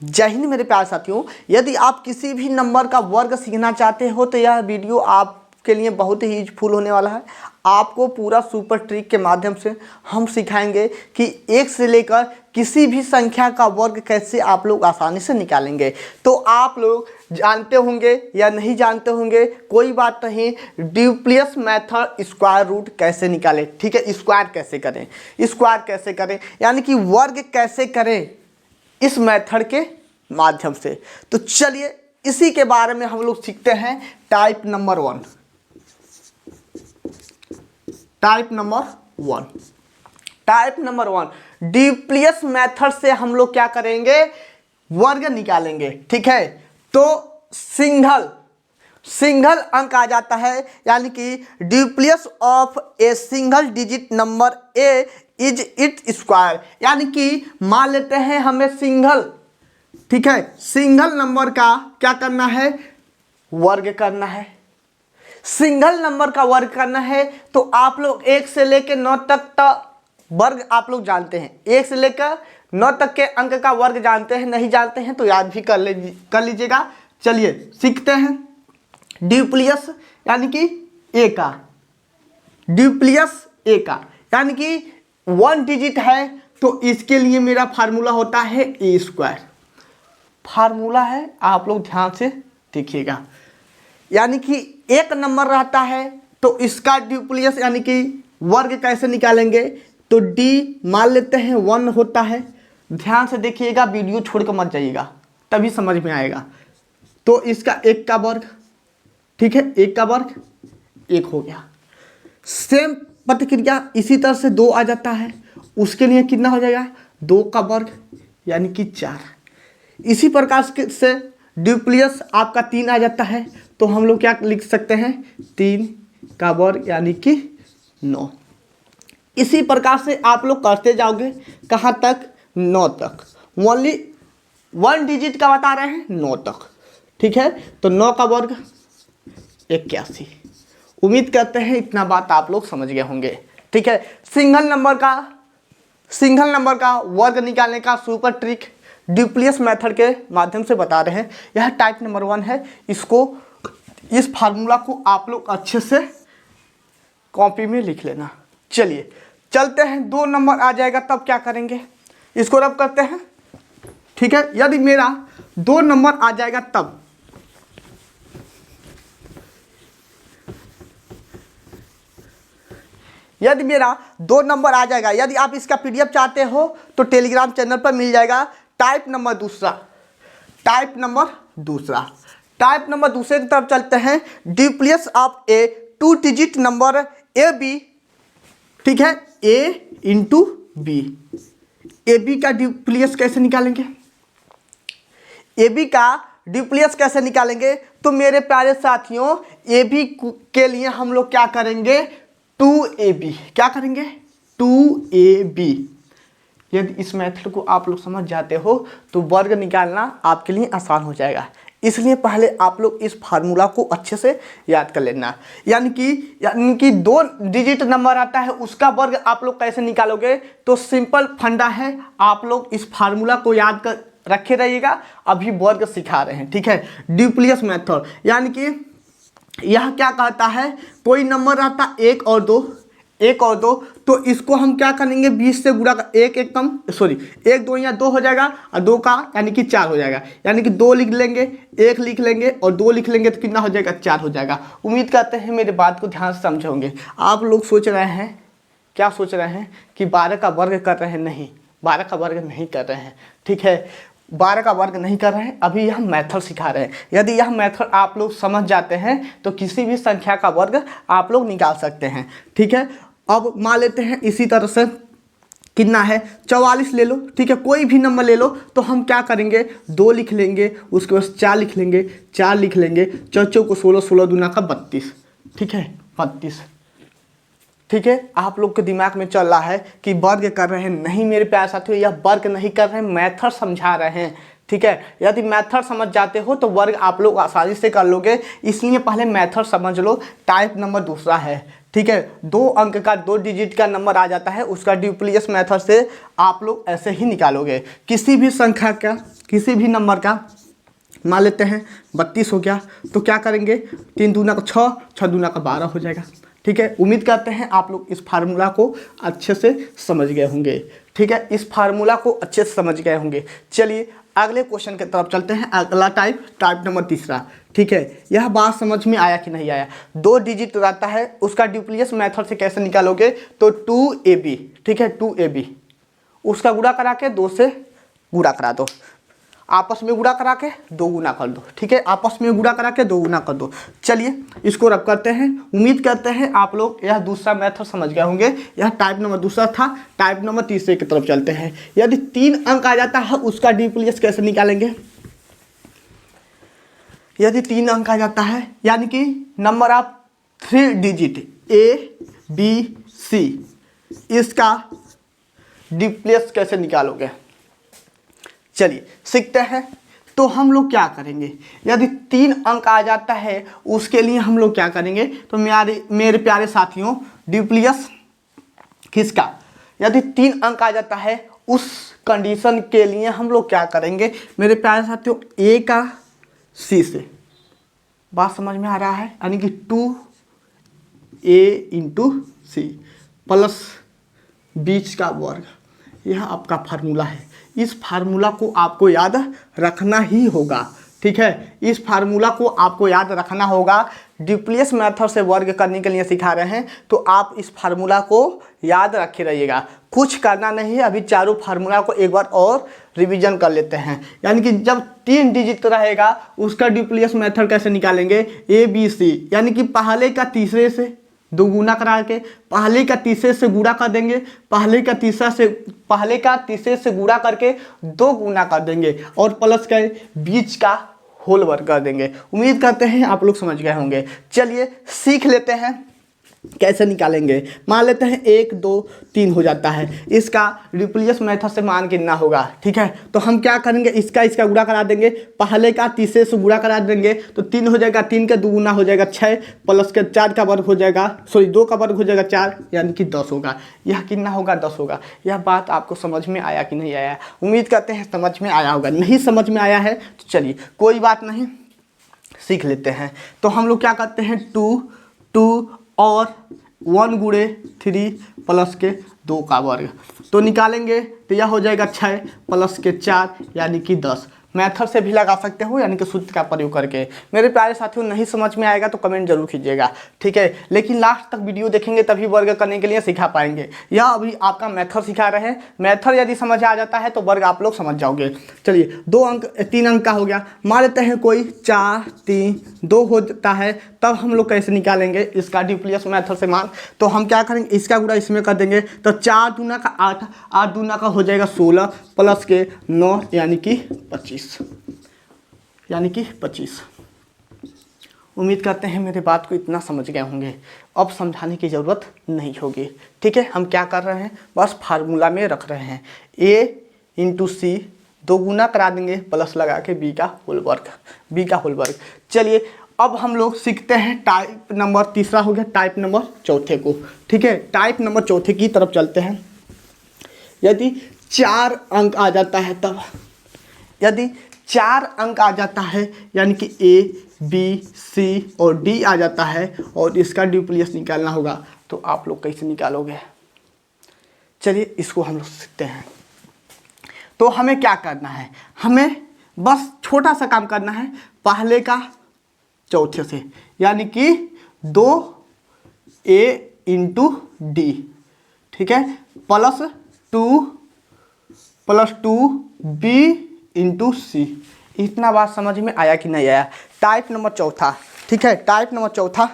जय हिंद मेरे प्यारे साथियों। यदि आप किसी भी नंबर का वर्ग सीखना चाहते हो तो यह वीडियो आपके लिए बहुत ही यूजफुल होने वाला है। आपको पूरा सुपर ट्रिक के माध्यम से हम सिखाएंगे कि एक से लेकर किसी भी संख्या का वर्ग कैसे आप लोग आसानी से निकालेंगे। तो आप लोग जानते होंगे या नहीं जानते होंगे, कोई बात नहीं। ड्यूप्लियस मेथड स्क्वायर रूट कैसे निकालें, ठीक है, स्क्वायर कैसे करें, स्क्वायर कैसे करें यानी कि वर्ग कैसे करें इस मेथड के माध्यम से। तो चलिए इसी के बारे में हम लोग सीखते हैं। टाइप नंबर वन, ड्यूप्लियस मेथड से हम लोग क्या करेंगे, वर्ग निकालेंगे, ठीक है। तो सिंगल अंक आ जाता है, यानी कि duplex of a single digit number a is it square, यानी कि मान लेते हैं हमें सिंगल, ठीक है, सिंगल नंबर का क्या करना है, वर्ग करना है। सिंगल नंबर का वर्ग करना है तो आप लोग 1 से लेकर 9 तक वर्ग आप लोग जानते हैं। 1 से लेकर 9 तक के अंक का वर्ग जानते हैं, नहीं जानते हैं तो याद भी कर लीजिएगा। चलिए सीखते हैं। ड्यूप्लियस यानी कि ए का, ड्यूप्लियस ए का यानी कि 1 डिजिट है तो इसके लिए मेरा फार्मूला होता है ए स्क्वायर। फार्मूला है, आप लोग ध्यान से देखिएगा। यानी कि एक नंबर रहता है तो इसका ड्यूप्लियस यानी कि वर्ग कैसे निकालेंगे, तो डी मान लेते हैं 1 होता है। ध्यान से देखिएगा, वीडियो छोड़ कर मत जाइएगा, तभी समझ में आएगा। तो इसका 1 का वर्ग, ठीक है, 1 का वर्ग 1 हो गया। सेम प्रतिक्रिया इसी तरह से 2 आ जाता है, उसके लिए कितना हो जाएगा, 2 का वर्ग यानी कि 4। इसी प्रकार से ड्यूप्लियस आपका 3 आ जाता है तो हम लोग क्या लिख सकते हैं, 3 का वर्ग यानी कि 9। इसी प्रकार से आप लोग करते जाओगे, कहाँ तक, 9 तक। ओनली 1 डिजिट का बता रहे हैं, 9 तक, ठीक है। तो 9 का वर्ग 81। उम्मीद करते हैं इतना बात आप लोग समझ गए होंगे, ठीक है। सिंगल नंबर का वर्ग निकालने का सुपर ट्रिक ड्यूप्लियस मेथड के माध्यम से बता रहे हैं। यह टाइप नंबर 1 है। इस फार्मूला को आप लोग अच्छे से कॉपी में लिख लेना। चलिए चलते हैं, 2 नंबर आ जाएगा तब क्या करेंगे, इसको रब करते हैं, ठीक है। यदि मेरा 2 नंबर आ जाएगा तब, यदि मेरा 2 नंबर आ जाएगा, यदि आप इसका पीडीएफ चाहते हो तो टेलीग्राम चैनल पर मिल जाएगा। टाइप नंबर दूसरे की तरफ चलते हैं। Duplex of a 2 digit number a b, ठीक है, a into b. A b का ड्यूप्लियस कैसे निकालेंगे, तो मेरे प्यारे साथियों, ए बी के लिए हम लोग क्या करेंगे, 2ab, क्या करेंगे, 2ab। यदि इस मेथड को आप लोग समझ जाते हो तो वर्ग निकालना आपके लिए आसान हो जाएगा। इसलिए पहले आप लोग इस फार्मूला को अच्छे से याद कर लेना। यानी कि 2 डिजिट नंबर आता है, उसका वर्ग आप लोग कैसे निकालोगे, तो सिंपल फंडा है, आप लोग इस फार्मूला को याद कर रखे रहिएगा। अभी वर्ग सिखा रहे हैं, ठीक है। ड्यूप्लियस मेथड यानी कि यह क्या कहता है, कोई नंबर रहता 1 और 2, तो इसको हम क्या करेंगे, 20 से गुणा कर, 1 2 या 2 हो जाएगा और 2 का यानी कि 4 हो जाएगा। यानी कि 2 लिख लेंगे, 1 लिख लेंगे और 2 लिख लेंगे तो कितना हो जाएगा, 4 हो जाएगा। उम्मीद करते हैं मेरे बात को ध्यान से समझोगे। आप लोग सोच रहे हैं, क्या सोच रहे हैं कि 12 का वर्ग कर रहे हैं, नहीं, 12 का वर्ग नहीं कर रहे हैं, ठीक है, 12 का वर्ग नहीं कर रहे हैं। अभी यह मेथड सिखा रहे हैं। यदि यह मेथड आप लोग समझ जाते हैं तो किसी भी संख्या का वर्ग आप लोग निकाल सकते हैं, ठीक है। अब मान लेते हैं इसी तरह से कितना है, 44 ले लो, ठीक है, कोई भी नंबर ले लो। तो हम क्या करेंगे, 2 लिख लेंगे, उसके बाद 4 लिख लेंगे, 4 लिख लेंगे, 4 को 16, 16 दूना का 32, ठीक है, 32, ठीक है। आप लोग के दिमाग में चल रहा है कि वर्ग कर रहे हैं, नहीं मेरे प्यारे साथियों, यह वर्ग नहीं कर रहे हैं, मेथड समझा रहे हैं, ठीक है। यदि मेथड समझ जाते हो तो वर्ग आप लोग आसानी से कर लोगे, इसलिए पहले मेथड समझ लो। टाइप नंबर दूसरा है, ठीक है, 2 अंक का 2 डिजिट का नंबर आ जाता है, उसका ड्यूप्लिकेट मेथड से आप लोग ऐसे ही निकालोगे। किसी भी संख्या का, किसी भी नंबर का मान लेते हैं 32 हो गया, तो क्या करेंगे, 3 दूना का 6, 6 दूना का 12 हो जाएगा। ठीक है, उम्मीद करते हैं आप लोग इस फार्मूला को अच्छे से समझ गए होंगे। ठीक है, इस फार्मूला को अच्छे से समझ गए होंगे। चलिए अगले क्वेश्चन की तरफ चलते हैं। अगला टाइप नंबर तीसरा। ठीक है, यह बात समझ में आया कि नहीं आया? 2 डिजिट रहता है, उसका ड्यूप्लिकेट मेथड से कैसे निकालोगे, तो 2ab, ठीक है 2ab, उसका गुणा करा के 2 से गुणा करा दो, आपस में गुणा करा के 2 गुना कर दो। ठीक है, आपस में गुणा करा के 2 गुना कर दो। चलिए इसको रब करते हैं। उम्मीद करते हैं आप लोग यह दूसरा मेथड समझ गए होंगे। यह टाइप नंबर दूसरा था। टाइप नंबर तीसरे की तरफ चलते हैं। यदि 3 अंक आ जाता है, उसका ड्यूप्लिकेट कैसे निकालेंगे? यदि 3 अंक आ जाता है, यानी कि नंबर ऑफ 3 डिजिट ABC, इसका ड्यूप्लिकेट कैसे निकालोगे? चलिए सीखते हैं। तो हम लोग क्या करेंगे, यदि 3 अंक आ जाता है उसके लिए हम लोग क्या करेंगे, तो मेरे प्यारे साथियों, ड्यूप्लिकेट किसका, यदि 3 अंक आ जाता है उस कंडीशन के लिए हम लोग क्या करेंगे मेरे प्यारे साथियों, A का C से, बात समझ में आ रहा है, यानी कि 2A इंटू C प्लस बीच का वर्ग, यह आपका फार्मूला है। इस फार्मूला को आपको याद रखना ही होगा। ठीक है, इस फार्मूला को आपको याद रखना होगा। ड्यूप्लिकेट मेथड से वर्ग करने के लिए सिखा रहे हैं, तो आप इस फार्मूला को याद रखे रहिएगा। कुछ करना नहीं है, अभी चारों फार्मूला को एक बार और रिवीजन कर लेते हैं। यानी कि जब 3 डिजिट रहेगा उसका ड्यूप्लिकेट मेथड कैसे निकालेंगे, ABC, यानी कि पहले का तीसरे से 2 गुना करा के पहले का तीसरे से गुणा कर देंगे, पहले का तीसरे से गुणा करके 2 गुना कर देंगे और प्लस के बीच का होल वर्ग कर देंगे। उम्मीद करते हैं आप लोग समझ गए होंगे। चलिए सीख लेते हैं कैसे निकालेंगे। मान लेते हैं 1 2 3 हो जाता है, इसका ड्यूप्लिकेट मेथड से मान गिनना होगा। ठीक है, तो हम क्या करेंगे, इसका गुणा करा देंगे, पहले का तीसरे से गुणा करा देंगे, तो 3 हो जाएगा, 3 का 2 गुना हो जाएगा 6, प्लस के 4 का वर्ग हो जाएगा, 2 का वर्ग हो जाएगा 4, यानी कि 10 होगा। यह कितना होगा, 10 होगा। यह बात आपको समझ में आया कि नहीं आया? उम्मीद करते हैं समझ में आया होगा। नहीं समझ में आया है तो चलिए कोई बात नहीं, सीख लेते हैं। तो हम लोग क्या करते हैं, 2 और 1 गुणे 3 प्लस के 2 का वर्ग, तो निकालेंगे तो यह हो जाएगा 6 प्लस के 4, यानी कि 10। मेथड से भी लगा सकते हो, यानी कि सूत्र का प्रयोग करके। मेरे प्यारे साथियों, नहीं समझ में आएगा तो कमेंट जरूर कीजिएगा। ठीक है, लेकिन लास्ट तक वीडियो देखेंगे तभी वर्ग करने के लिए सिखा पाएंगे। यह अभी आपका मेथड सिखा रहे हैं। मेथड यदि समझ आ जाता है तो वर्ग आप लोग समझ जाओगे। चलिए 3 अंक का हो गया। मान लेते हैं कोई 4 3 2 होता है, तब हम लोग कैसे निकालेंगे इसका ड्यूप्लिकेट मेथड से मान? तो हम क्या करेंगे, इसका गुणा इसमें कर देंगे, तो 4 दूना का 8, 8 दूना का हो जाएगा 16 प्लस के 9, यानी कि 25। उम्मीद करते हैं मेरे बात को इतना समझ गए होंगे। अब समझाने की ज़रूरत नहीं होगी। ठीक है, हम क्या कर रहे हैं, बस फार्मूला में रख रहे हैं। A इंटू C 2 गुना करा देंगे, प्लस लगा के B का होल वर्ग। चलिए अब हम लोग सीखते हैं टाइप नंबर तीसरा हो गया, टाइप नंबर चौथे को। ठीक है, टाइप नंबर चौथे की तरफ चलते हैं। यदि 4 अंक आ जाता है, तब यदि 4 अंक आ जाता है, यानी कि A B C और D आ जाता है और इसका ड्यूप्लिकेट निकालना होगा, तो आप लोग कैसे निकालोगे? चलिए इसको हम लोग सीखते हैं। तो हमें क्या करना है, हमें बस छोटा सा काम करना है, पहले का चौथे से, यानी कि 2A इंटू D, ठीक है, प्लस 2B इंटू C। इतना बात समझ में आया कि नहीं आया? टाइप नंबर चौथा। ठीक है, टाइप नंबर चौथा।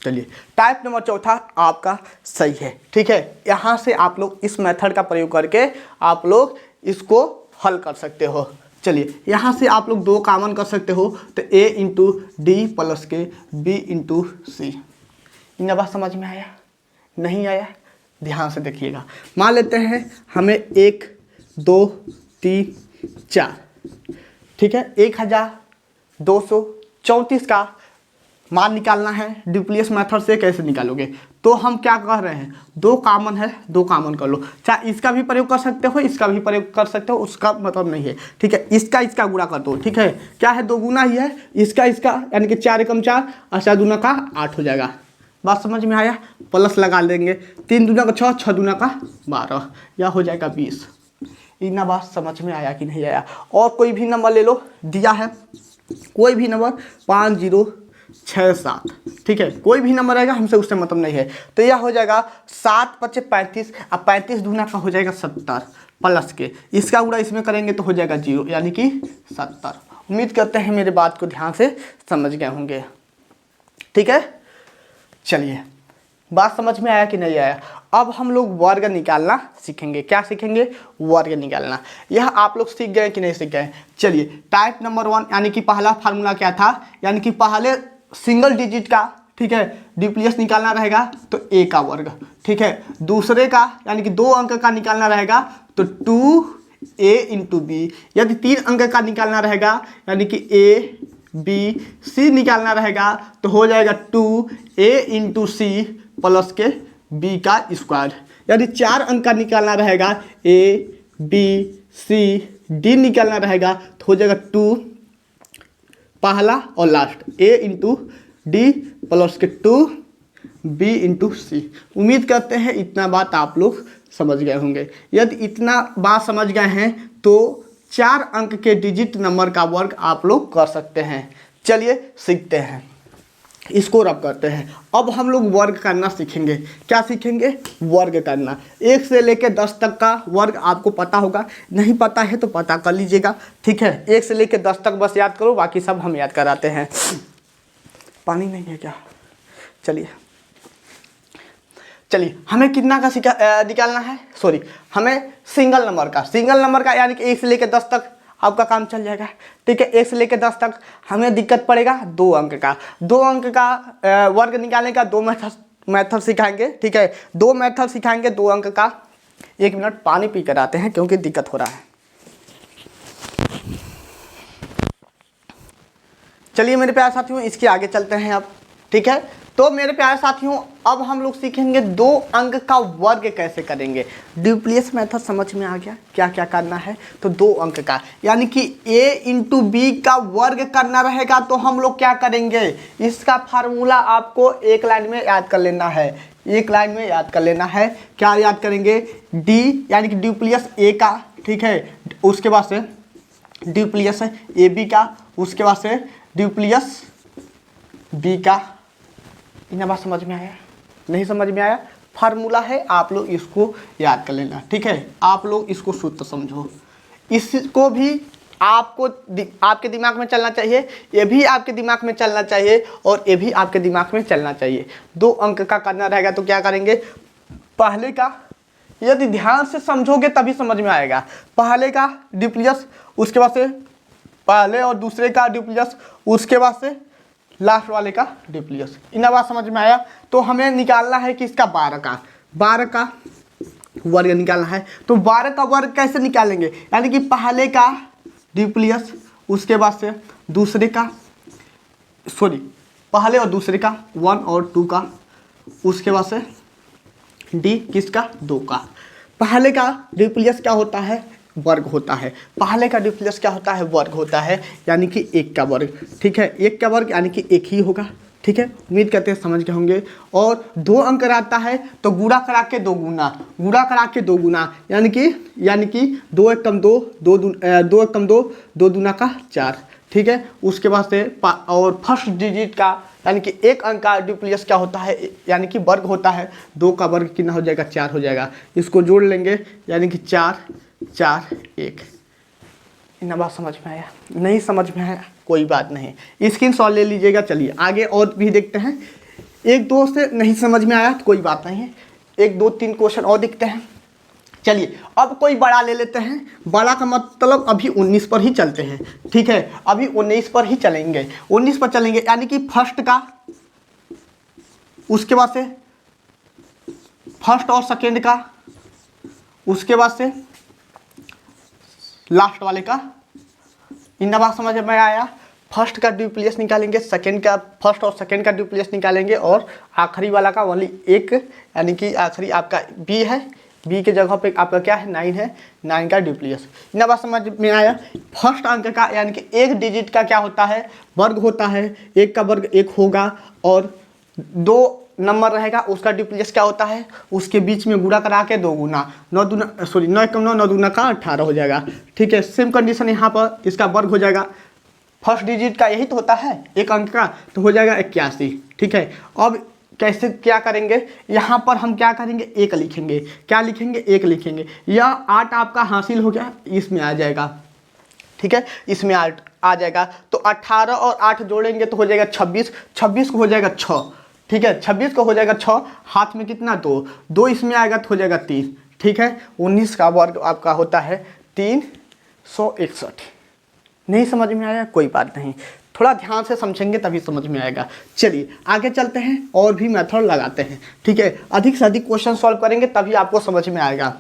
चलिए टाइप नंबर चौथा आपका सही है। ठीक है, यहाँ से आप लोग इस मेथड का प्रयोग करके आप लोग इसको हल कर सकते हो। चलिए यहाँ से आप लोग 2 कॉमन कर सकते हो, तो A इंटू डी प्लस के B इंटू सी। इन बात समझ में आया? नहीं आया? ध्यान से देखिएगा। मान लेते हैं हमें 1 2 3 4, ठीक है, 1234 का मान निकालना है ड्यूप्लियस मेथड से, कैसे निकालोगे? तो हम क्या कर रहे हैं, दो कॉमन है, दो कॉमन कर लो, चाहे इसका भी प्रयोग कर सकते हो, इसका भी प्रयोग कर सकते हो, उसका मतलब नहीं है, ठीक है। इसका गुणा कर दो, ठीक है, क्या है, दो गुना ही है, इसका यानी कि 4 एकम 4 और 4 दूना का 8 हो जाएगा। बात समझ में आया? प्लस लगा लेंगे, 3 दूना का 6, 6 दूना का 12, यह हो जाएगा 20। इतना बात समझ में आया कि नहीं आया? और कोई भी नंबर ले लो, दिया है कोई भी नंबर 5067, ठीक है, कोई भी नंबर आएगा, हमसे उससे मतलब नहीं है। तो यह हो जाएगा 7 × 35, अब 35 दूना का हो जाएगा 70 प्लस के, इसका गुणा इसमें करेंगे तो हो जाएगा 0 यानी कि 70। उम्मीद करते हैं मेरे बात को ध्यान से समझ गए होंगे, ठीक है। चलिए, बात समझ में आया कि नहीं आया? अब हम लोग वर्ग निकालना सीखेंगे। क्या सीखेंगे? वर्ग निकालना। यह आप लोग सीख गए कि नहीं सीख गए? चलिए, टाइप नंबर 1 यानी कि पहला फार्मूला क्या था, यानी कि पहले सिंगल डिजिट का, ठीक है, ड्यूप्लियस निकालना रहेगा तो a का वर्ग, ठीक है। दूसरे का यानी कि 2 अंक का निकालना रहेगा तो 2a × b। यदि 3 अंक का निकालना रहेगा यानी कि a b c निकालना रहेगा तो हो जाएगा 2a × c प्लस के b का स्क्वायर। यदि 4 अंक का निकालना रहेगा a b c d निकालना रहेगा तो हो जाएगा 2 पहला और लास्ट a × d प्लस के 2b × c। उम्मीद करते हैं इतना बात आप लोग समझ गए होंगे। यदि इतना बात समझ गए हैं तो 4 अंक के डिजिट नंबर का वर्ग आप लोग कर सकते हैं। चलिए सीखते हैं, इसको रब करते हैं। अब हम लोग वर्ग करना सीखेंगे। क्या सीखेंगे? वर्ग करना। 1 से लेकर 10 तक का वर्ग आपको पता होगा, नहीं पता है तो पता कर लीजिएगा, ठीक है। 1 से लेकर 10 तक बस याद करो, बाकी सब हम याद कराते हैं। पानी नहीं है क्या? चलिए हमें कितना का निकालना है, सॉरी, हमें सिंगल नंबर का यानी कि 1 से लेकर 10 तक आपका काम चल जाएगा, ठीक है। 1 से लेकर 10 तक हमें दिक्कत पड़ेगा 2 अंक का। 2 अंक का वर्ग निकालने का 2 मेथड सिखाएंगे, ठीक है। 2 मेथड सिखाएंगे 2 अंक का। 1 मिनट पानी पी कर आते हैं क्योंकि दिक्कत हो रहा है। चलिए मेरे प्यारे साथियों, इसके आगे चलते हैं अब, ठीक है। तो मेरे प्यारे साथियों, अब हम लोग सीखेंगे 2 अंक का वर्ग कैसे करेंगे। ड्यूप्लियस मेथड समझ में आ गया, क्या क्या करना है। तो 2 अंक का यानी कि a × b का वर्ग करना रहेगा तो हम लोग क्या करेंगे, इसका फार्मूला आपको एक लाइन में याद कर लेना है, एक लाइन में याद कर लेना है। क्या याद करेंगे? d यानी कि ड्यूप्लियस a का, ठीक है, उसके बाद से ड्यूप्लियस ab का, उसके बाद से ड्यूप्लियस b का। इतना बात समझ में आया? नहीं समझ में आया? फार्मूला है, आप लोग इसको याद कर लेना, ठीक है। आप लोग इसको सूत्र समझो, इसको भी आपको आपके दिमाग में चलना चाहिए, ये भी आपके दिमाग में चलना चाहिए और ये भी आपके दिमाग में चलना चाहिए। 2 अंक का करना रहेगा तो क्या करेंगे, पहले का, यदि ध्यान से समझोगे तभी समझ में आएगा। पहले का ड्यूप्लियस, उसके बाद से पहले और दूसरे का ड्यूप्लियस, उसके बाद से लास्ट वाले का ड्यूप्लियस। इतना बात समझ में आया? तो हमें निकालना है कि इसका 12 का वर्ग निकालना है। तो 12 का वर्ग कैसे निकालेंगे, यानी कि पहले का ड्यूप्लियस, उसके बाद से दूसरे का, सॉरी, पहले और दूसरे का 1 और 2 का, उसके बाद से डी किसका, 2 का। पहले का ड्यूप्लियस क्या होता है, वर्ग होता है। पहले का ड्यूप्लियस क्या होता है, वर्ग होता है, यानी कि 1 का वर्ग, ठीक है। 1 का वर्ग यानी कि 1 ही होगा, ठीक है। उम्मीद करते हैं समझ गए होंगे। और 2 अंक रहता है तो गुणा करा के 2 गुना, गुणा करा के 2 गुना, यानी कि 2 एकम 2, 2 एकम 2, 2 दूना का 4, ठीक है। उसके बाद से और फर्स्ट डिजिट का यानी कि 1 अंक का ड्यूप्लियस क्या होता है, यानी कि वर्ग होता है। 2 का वर्ग कितना हो जाएगा, 4 हो जाएगा। इसको जोड़ लेंगे यानी कि 4 4 1। इतना बात समझ में आया? नहीं समझ में आया कोई बात नहीं, स्क्रीनशॉट ले लीजिएगा। चलिए आगे और भी देखते हैं। 1-2 से नहीं समझ में आया तो कोई बात नहीं है, 1-2-3 क्वेश्चन और देखते हैं। चलिए अब कोई बड़ा ले लेते हैं। बड़ा का मतलब अभी 19 पर ही चलते हैं, ठीक है। अभी 19 पर ही चलेंगे, 19 पर चलेंगे, यानी कि फर्स्ट का, उसके बाद से फर्स्ट और सेकेंड का, उसके बाद से लास्ट वाले का। इन बात समझ में आया? फर्स्ट का ड्यूप्लियस निकालेंगे, सेकंड का, फर्स्ट और सेकंड का ड्यूप्लियस निकालेंगे, और आखिरी वाला का ओनली एक, यानी कि आखिरी आपका बी है, बी के जगह पे आपका क्या है 9 है, 9 का ड्यूप्लियस। इतना बात समझ में आया। फर्स्ट अंक का यानी कि एक डिजिट का क्या होता है, वर्ग होता है, एक का वर्ग 1 होगा, और 2 नंबर रहेगा उसका ड्यूप्लियस क्या होता है, उसके बीच में गुणा करा के 2 गुना 9 दूना, सॉरी 9 कम 9, 9 दूना का 18 हो जाएगा। ठीक है, सेम कंडीशन यहाँ पर इसका वर्ग हो जाएगा, फर्स्ट डिजिट का यही तो होता है एक अंक का, तो हो जाएगा 81। ठीक है, अब कैसे क्या करेंगे, यहाँ पर हम क्या करेंगे, एक लिखेंगे, क्या लिखेंगे, एक लिखेंगे, यह 8 आपका हासिल हो गया, इसमें आ जाएगा। ठीक है, इसमें 8 आ जाएगा, तो 18 और 8 जोड़ेंगे तो हो जाएगा 26, 26 को हो जाएगा 6। ठीक है, 26 को हो जाएगा 6, हाथ में कितना 2, 2 इसमें आएगा तो हो जाएगा 3। ठीक है, 19 का वर्ग आपका होता है 361। नहीं समझ में आया, कोई बात नहीं, थोड़ा ध्यान से समझेंगे तभी समझ में आएगा। चलिए आगे चलते हैं और भी मेथड लगाते हैं। ठीक है, अधिक से अधिक क्वेश्चन सॉल्व करेंगे तभी आपको समझ में आएगा।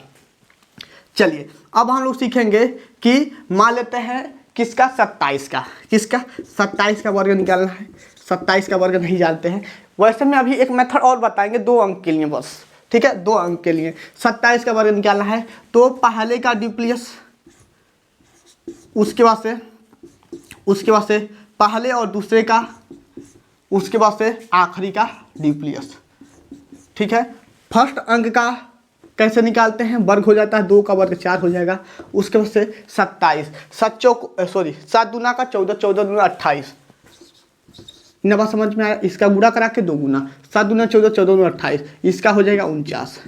चलिए अब हम लोग सीखेंगे कि मान लेते हैं किसका 27 का, किसका 27 का वर्ग निकालना है। 27 का वर्ग नहीं जानते हैं, वैसे में अभी एक मेथड और बताएंगे 2 अंक के लिए बस। ठीक है, 2 अंक के लिए 27 का वर्ग निकालना है, तो पहले का ड्यूप्लियस, उसके बाद से पहले और दूसरे का, उसके बाद से आखिरी का ड्यूप्लियस। ठीक है, फर्स्ट अंक का कैसे निकालते हैं, वर्ग हो जाता है 2 का वर्ग 4 हो जाएगा, उसके बाद से 27, 7 दूना का 14, 14 दूना 28। नवा समझ में आया, इसका गुणा करा के 2 गुना, 7 दूना 14, 14 दूना 28, इसका हो जाएगा 49,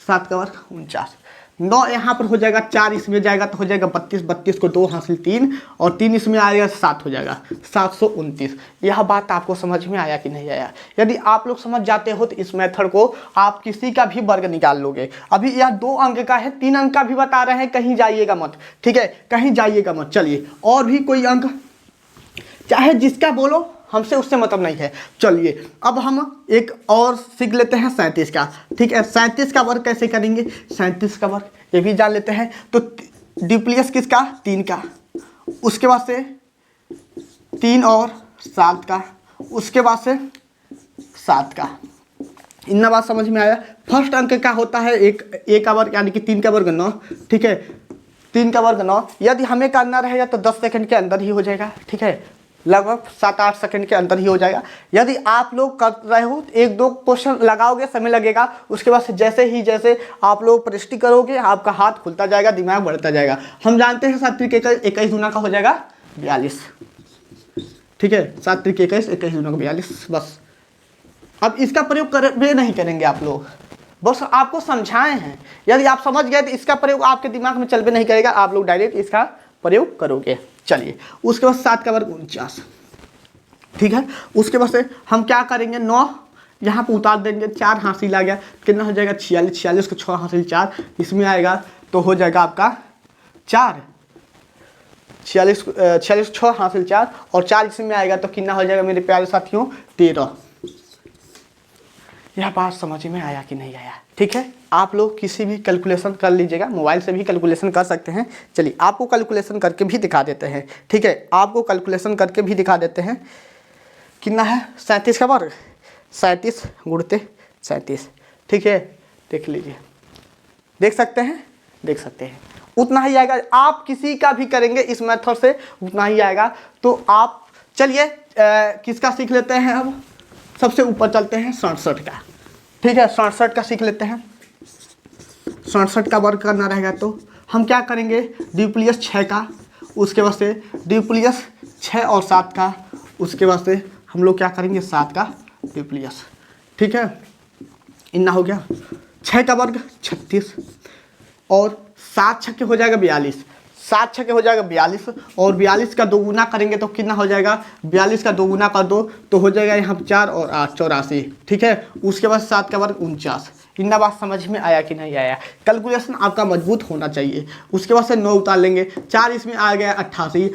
7 का वर्ग 49। 9 यहाँ पर हो जाएगा, 4 इसमें जाएगा तो हो जाएगा 32, 32 को 2 हासिल 3, और 3 इसमें आएगा 7 हो जाएगा 729। यह बात आपको समझ में आया कि नहीं आया? यदि आप लोग समझ जाते हो तो इस मेथड को आप किसी का भी वर्ग निकाल लोगे। अभी यह 2 अंक का है, 3 अंक का भी बता रहे हैं, कहीं जाइएगा मत। ठीक है, कहीं जाइएगा मत। चलिए और भी कोई अंक, चाहे जिसका बोलो, हमसे उससे मतलब नहीं है। चलिए अब हम एक और सीख लेते हैं 37 का। ठीक है, 37 का वर्ग कैसे करेंगे, 37 का वर्ग ये भी जान लेते हैं। तो ड्यूप्लियस किसका, 3 का, उसके बाद से 3 और 7 का, उसके बाद से 7 का। इतना बात समझ में आया। फर्स्ट अंक का होता है एक का वर्ग, यानी कि 3 का वर्ग 9। ठीक है, 3 का वर्ग 9, यदि हमें करना रहेगा तो 10 सेकंड के अंदर ही हो जाएगा। ठीक है, लगभग 7-8 सेकंड के अंदर ही हो जाएगा। यदि आप लोग कर रहे हो 1-2 क्वेश्चन लगाओगे, समय लगेगा, उसके बाद से जैसे आप लोग प्रैक्टिस करोगे आपका हाथ खुलता जाएगा, दिमाग बढ़ता जाएगा। हम जानते हैं 7 त्रिक 21 दूना का हो जाएगा 42। ठीक है, 7 त्रिक 21, 21 दूना का 42। बस अब इसका प्रयोग नहीं करेंगे आप लोग, बस आपको समझाए हैं। यदि आप समझ गए तो इसका प्रयोग आपके दिमाग में चलबे नहीं करेगा, आप लोग डायरेक्ट इसका प्रयोग करोगे। चलिए उसके बाद 7 का वर्ग 49। ठीक है, उसके बाद से हम क्या करेंगे, 9 यहाँ पर उतार देंगे, 4 हासिल आ गया, कितना हो जाएगा 46, 46 को 6 हासिल 4 इसमें आएगा तो हो जाएगा आपका 4, 46 6 हासिल 4 और 4 इसमें आएगा तो कितना हो जाएगा मेरे प्यारे साथियों 13। यह बात समझ में आया कि नहीं आया? ठीक है, आप लोग किसी भी कैलकुलेशन कर लीजिएगा, मोबाइल से भी कैलकुलेशन कर सकते हैं। चलिए आपको कैलकुलेशन करके भी दिखा देते हैं। ठीक है, आपको कैलकुलेशन करके भी दिखा देते हैं। कितना है 37 का वर्ग, 37 गुणते 37। ठीक है, देख लीजिए, देख सकते हैं उतना ही आएगा। आप किसी का भी करेंगे इस मेथड से उतना ही आएगा। तो आप चलिए किसका सीख लेते हैं, अब सबसे ऊपर चलते हैं 67 का। ठीक है, 67 का सीख लेते हैं। 67 का वर्ग करना रहेगा तो हम क्या करेंगे, ड्यूप्लियस 6 का, उसके बाद से ड्यूप्लियस 6 और 7 का, उसके बाद से हम लोग क्या करेंगे 7 का ड्यूप्लियस। ठीक है, इतना हो गया। 6 का वर्ग 36 और 7 छक्के हो जाएगा 42, 7 छक्के हो जाएगा 42 और 42 का 2 गुना करेंगे तो कितना हो जाएगा, 42 का 2 गुना कर दो तो हो जाएगा यहाँ 4 और 8 84। ठीक है, उसके बाद 7 का वर्ग 49। इतना बात समझ में आया कि नहीं आया? कैलकुलेशन आपका मजबूत होना चाहिए। उसके बाद से 9 उतार लेंगे, 4 इसमें आ गया 88,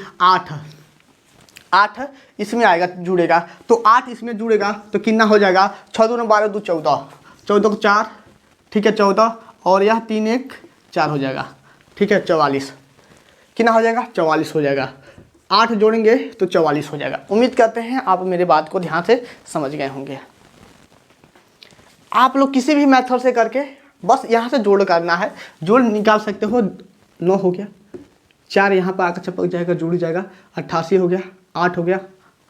8 इसमें आएगा जुड़ेगा तो 8 इसमें जुड़ेगा तो कितना हो जाएगा 6 2 12 2 14, 14 को 4। ठीक है, 14 और यह 3 1 4 हो जाएगा। ठीक है, 44 कितना हो जाएगा 44 हो जाएगा। 8 जोड़ेंगे तो 44 हो जाएगा। उम्मीद करते हैं आप मेरे बात को ध्यान से समझ गए होंगे। आप लोग किसी भी मेथड से करके बस यहाँ से जोड़ करना है, जोड़ निकाल सकते हो। 9 हो गया, 4 यहाँ पर आकर चपक जाएगा, जुड़ जाएगा, 88 हो गया, 8 हो गया,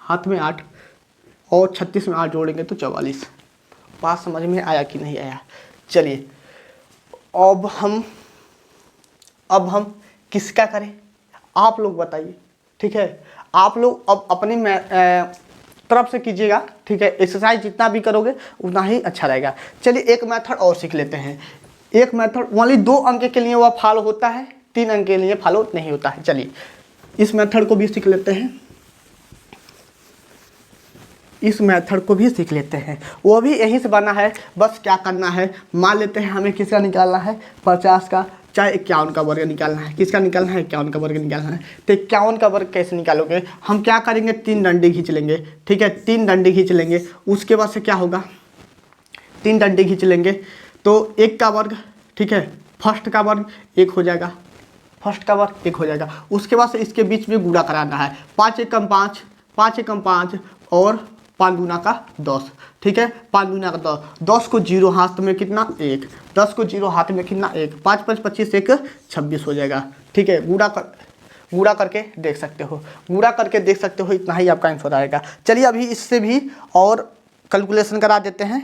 हाथ में 8 और 36 में 8 जोड़ेंगे तो 44। बात समझ में आया कि नहीं आया? चलिए अब हम किसका करें, आप लोग बताइए। ठीक है, आप लोग अब अपनी तरफ से कीजिएगा। ठीक है, एक्सरसाइज जितना भी करोगे उतना ही अच्छा रहेगा। चलिए एक मेथड और सीख लेते हैं। एक मेथड ओनली 2 अंक के लिए वह फॉलो होता है, 3 अंक के लिए फॉलो नहीं होता है। चलिए इस मेथड को भी सीख लेते हैं, इस मेथड को भी सीख लेते हैं। वो भी यहीं से बना है। बस क्या करना है, मान लेते हैं हमें किसका निकालना है, 50 का चाहे 51 का वर्ग निकालना है। किसका निकालना है? 51 का वर्ग निकालना है। तो 51 का वर्ग कैसे निकालोगे? हम क्या करेंगे, 3 डंडे खींच लेंगे। ठीक है, 3 डंडे खींच लेंगे। उसके बाद से क्या होगा, 3 डंडे खींच लेंगे तो 1 का वर्ग, ठीक है, फर्स्ट का वर्ग 1 हो जाएगा, फर्स्ट का वर्ग 1 हो जाएगा। उसके बाद से इसके बीच में गुणा कराना है। 5 एकम 5, 5 एकम 5 और 5 दूना का 10। ठीक है, 5 दूना का 10, 10 को 0 हाथ में कितना 1, 10 को 0 हाथ में कितना 1, 5 5 25 1 26 हो जाएगा। ठीक है, गुणा करके देख सकते हो, गुणा करके देख सकते हो, इतना ही आपका आंसर आएगा। चलिए अभी इससे भी और कैलकुलेशन करा देते हैं।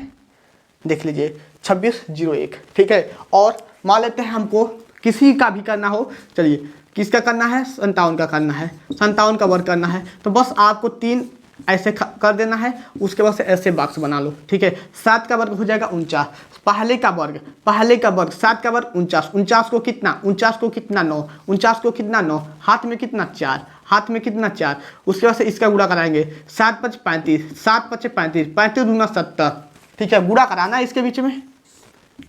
देख लीजिए 2601। ठीक है, और मान लेते हैं हमको किसी का भी करना हो। चलिए किसका करना है, 57 का करना है, 57 का वर्ग करना है। तो बस आपको 3 ऐसे कर देना है, उसके बाद से ऐसे बॉक्स बना लो। ठीक है, 7 का वर्ग हो जाएगा 49, पहले का वर्ग 7 का वर्ग 49, 49 को कितना 9, 49 को कितना 9, हाथ में कितना 4, हाथ में कितना 4। उसके बाद से इसका गुणा कराएंगे, 7 5 35, 7 5 35, 35 दूना 70। ठीक है, गुणा कराना है इसके बीच में।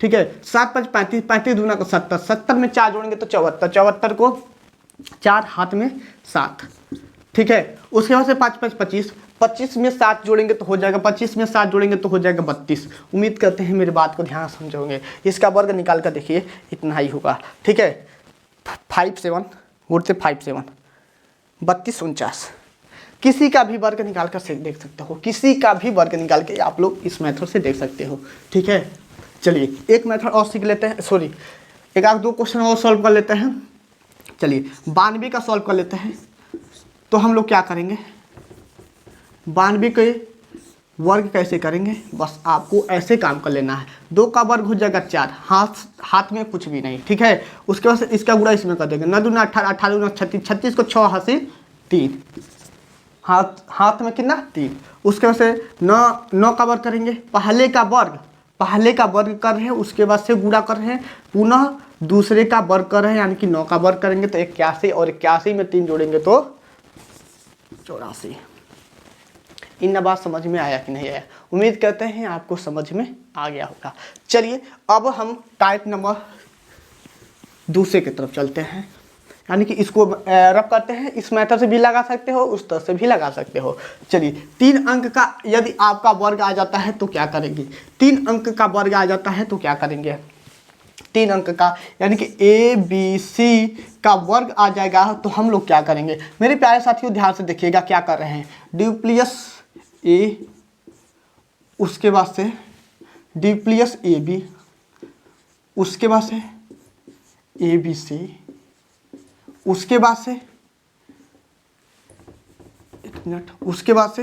ठीक है, 7 5 35, 35 दूना को 70, 70 में 4 जोड़ेंगे तो 74, 74 को 4 हाथ में 7। ठीक है, उसके बाद से 5 5 25, 25 में 7 जोड़ेंगे तो हो जाएगा, 25 में 7 जोड़ेंगे तो हो जाएगा 32। उम्मीद करते हैं मेरी बात को ध्यान समझोगे। इसका वर्ग निकाल कर देखिए, इतना ही होगा। ठीक है, 5 7 गुण से 5 7 32 49। किसी का भी वर्ग निकाल कर देख सकते हो, किसी का भी वर्ग निकाल के आप लोग इस मेथड से देख सकते हो। ठीक है, चलिए एक मेथड और सीख लेते हैं, सॉरी एक आध 2 क्वेश्चन और सॉल्व कर लेते हैं। चलिए 92 का सॉल्व कर लेते हैं। तो हम लोग क्या करेंगे, 92 के वर्ग कैसे करेंगे, बस आपको ऐसे काम कर लेना है। 2 का वर्ग हो जाएगा 4, हाथ में कुछ भी नहीं। ठीक है, उसके बाद से इसका गुणा इसमें कर देंगे, 9 दूना 18, 18 दूना 36, 36 को 6 हाथ से 3, हाथ में कितना 3। उसके बाद से 9 का वर्ग करेंगे, पहले का वर्ग कर रहे हैं, उसके बाद से गुणा कर रहे हैं, पुनः दूसरे का वर्ग कर रहे हैं, यानी कि 9 का वर्ग करेंगे तो 81, और 81 में 3 जोड़ेंगे तो 84। इन बात समझ में आया कि नहीं आया? उम्मीद करते हैं आपको समझ में आ गया होगा। चलिए अब हम टाइप नंबर दूसरे की तरफ चलते हैं, यानी कि इसको रब करते हैं। इस मेथड से भी लगा सकते हो, उस तरह से भी लगा सकते हो। चलिए 3 अंक का यदि आपका वर्ग आ जाता है तो क्या करेंगे, 3 अंक का वर्ग आ जाता है तो क्या करेंगे, 3 अंक का यानी कि ABC का वर्ग आ जाएगा तो हम लोग क्या करेंगे। मेरे प्यारे साथियों ध्यान से देखिएगा क्या कर रहे हैं, ड्यूप्लियस A, उसके बाद से ड्यूप्लियस AB, उसके बाद से ABC, उसके बाद से एक मिनट, उसके बाद से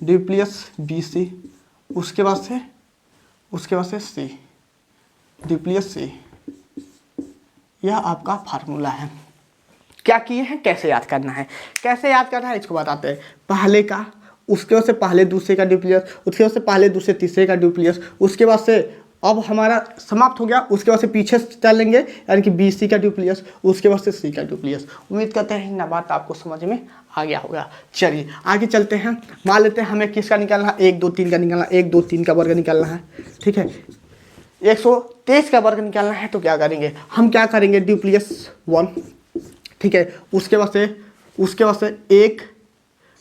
ड्यूप्लियस BC, उसके बाद से C, ड्यूप्लियस C। यह आपका फार्मूला है। क्या किए हैं, कैसे याद करना है, इसको बताते हैं। पहले का, उसके बाद से पहले दूसरे का ड्यूप्लियस, उसके बाद से पहले दूसरे तीसरे का ड्यूप्लियस, उसके बाद से अब हमारा समाप्त हो गया, उसके बाद से पीछे चलेंगे यानी कि BC का ड्यूप्लियस, उसके बाद से C का ड्यूप्लियस। उम्मीद करते हैं ना बात आपको समझ में आ गया होगा। चलिए आगे चलते हैं। मान लेते हैं हमें किसका निकालना है, 1 2 3 का निकालना, 1 2 3 का वर्ग निकालना है। ठीक है, 123 का वर्ग निकालना है तो क्या करेंगे, हम क्या करेंगे, ड्यूप्लियस 1। ठीक है, उसके बाद से 1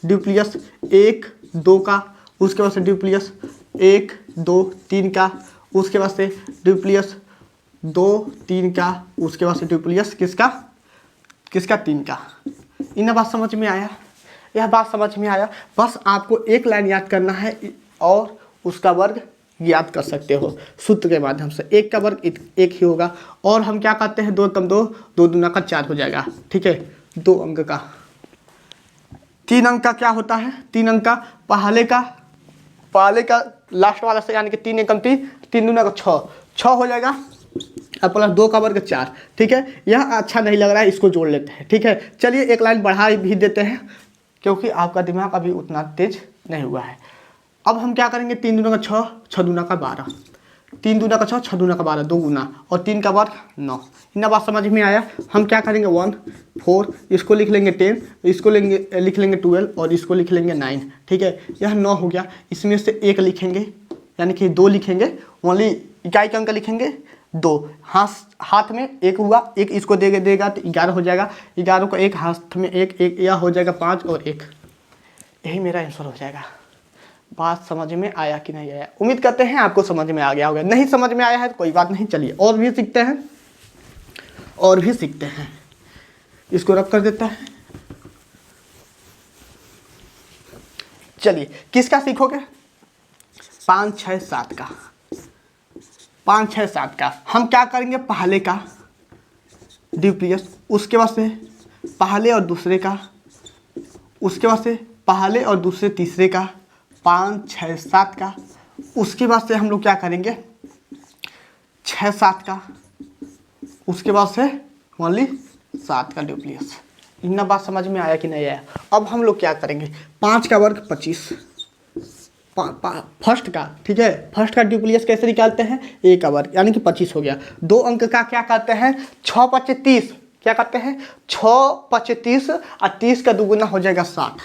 ड्यूप्लियस 1 2 का, उसके बाद से ड्यूप्लियस 1 2 3 का, उसके बाद से ड्यूप्लियस 2 3 का, उसके बाद से ड्यूप्लियस किसका 3 का। इन बात समझ में आया? यह बात समझ में आया? बस आपको एक लाइन याद करना है और उसका वर्ग याद कर सकते हो सूत्र के माध्यम से। एक का वर्ग एक ही होगा। और हम क्या करते हैं, 2 कम 2, 2 दूना का 4 हो जाएगा। ठीक है, 2 अंक का, 3 अंक का क्या होता है, 3 अंक का पहले का लास्ट वाला से, यानी कि 3 एकम 3, 3 दूना का 6 हो जाएगा, अब प्लस 2 का वर्ग 4। ठीक है, यह अच्छा नहीं लग रहा है, इसको जोड़ लेते हैं। ठीक है, चलिए एक लाइन बढ़ा भी देते हैं क्योंकि आपका दिमाग अभी उतना तेज नहीं हुआ है। अब हम क्या करेंगे, 3 दूना का 6, 6 दूना का 12, 3 दूना का 6, 6 दूना का 12, 2 गुना और 3 का वर्ग 9। इतना बात समझ में आया? हम क्या करेंगे, 1 4, इसको लिख लेंगे 10, इसको लिख लेंगे 12 और इसको लिख लेंगे 9। ठीक है, यह 9 हो गया। इसमें से 1 लिखेंगे, यानी कि 2 लिखेंगे, ओनली इकाई के अंक लिखेंगे 2। हाथ में 1 हुआ, 1 इसको देगा तो 11 हो जाएगा, 11 को 1 हाथ में 1, यह हो जाएगा 5 और 1। यही मेरा आंसर हो जाएगा। बात समझ में आया कि नहीं आया? उम्मीद करते हैं आपको समझ में आ गया होगा। नहीं समझ में आया है तो कोई बात नहीं, चलिए और भी सीखते हैं। इसको रब कर देता है। चलिए किसका सीखोगे, 5 6 7 का, 5 6 7 का। हम क्या करेंगे, पहले का ड्यूप्लीकेट, उसके बाद से पहले और दूसरे का, उसके बाद से पहले और दूसरे तीसरे का, 5 6 7 का। उसके बाद से हम लोग क्या करेंगे, 6 7 का, उसके बाद से ओनली 7 का ड्यूप्लीकेट। इतना बात समझ में आया कि नहीं आया? अब हम लोग क्या करेंगे, 5 का वर्ग 25, फर्स्ट का। ठीक है, फर्स्ट का ड्यूप्लीकेट कैसे निकालते हैं, a का वर्ग, यानी कि 25 हो गया। 2 अंक का क्या करते हैं, 6 5 30, क्या करते हैं, 6 5 30 और 30 का दुगुना हो जाएगा 60।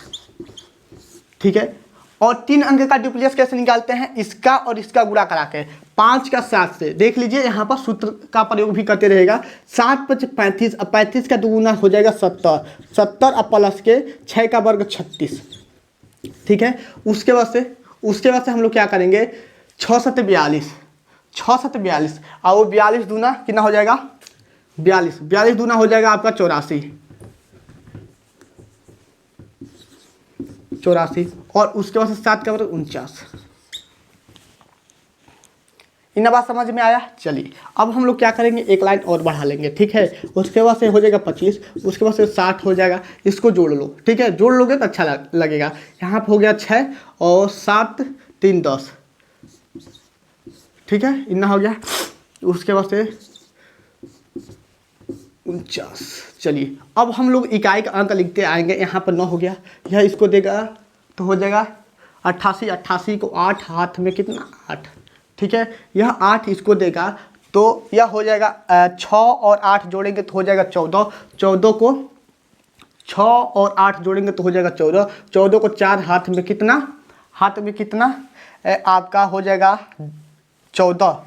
ठीक है, और 3 अंक का ड्यूप्लीकेट कैसे निकालते हैं, इसका और इसका गुणा करा के, 5 का 7 से। देख लीजिए यहाँ पर सूत्र का प्रयोग भी करते रहेगा, 7 5 35 और 35 का दुगुना हो जाएगा 70, 70 और प्लस के 6 का वर्ग 36। ठीक है, उसके बाद से हम लोग क्या करेंगे, 6 7 42, 6 7 42 और वो 42 दूना कितना हो जाएगा, 42 दूना हो जाएगा आपका 84 और उसके बाद से 7 का वर्ग 49। इन बात समझ में आया? चलिए अब हम लोग क्या करेंगे, एक लाइन और बढ़ा लेंगे। ठीक है, उसके बाद से हो जाएगा 25, उसके बाद से 60 हो जाएगा। इसको जोड़ लो। ठीक है, जोड़ लोगे तो अच्छा लगेगा। यहाँ पर हो गया 6 और 7 3 10। ठीक है, इतना हो गया। उसके बाद से 49। चलिए अब हम लोग इकाई का अंक लिखते आएंगे। यहाँ पर 9 हो गया, यह इसको देगा तो हो जाएगा 88, 88 को 8 हाथ में कितना 8। ठीक है, यह 8 इसको देगा तो यह हो जाएगा 6 और 8 जोड़ेंगे तो हो जाएगा 14, 14 को 6 और 8 जोड़ेंगे तो हो जाएगा 14, 14 को 4 हाथ में कितना आपका हो जाएगा 14।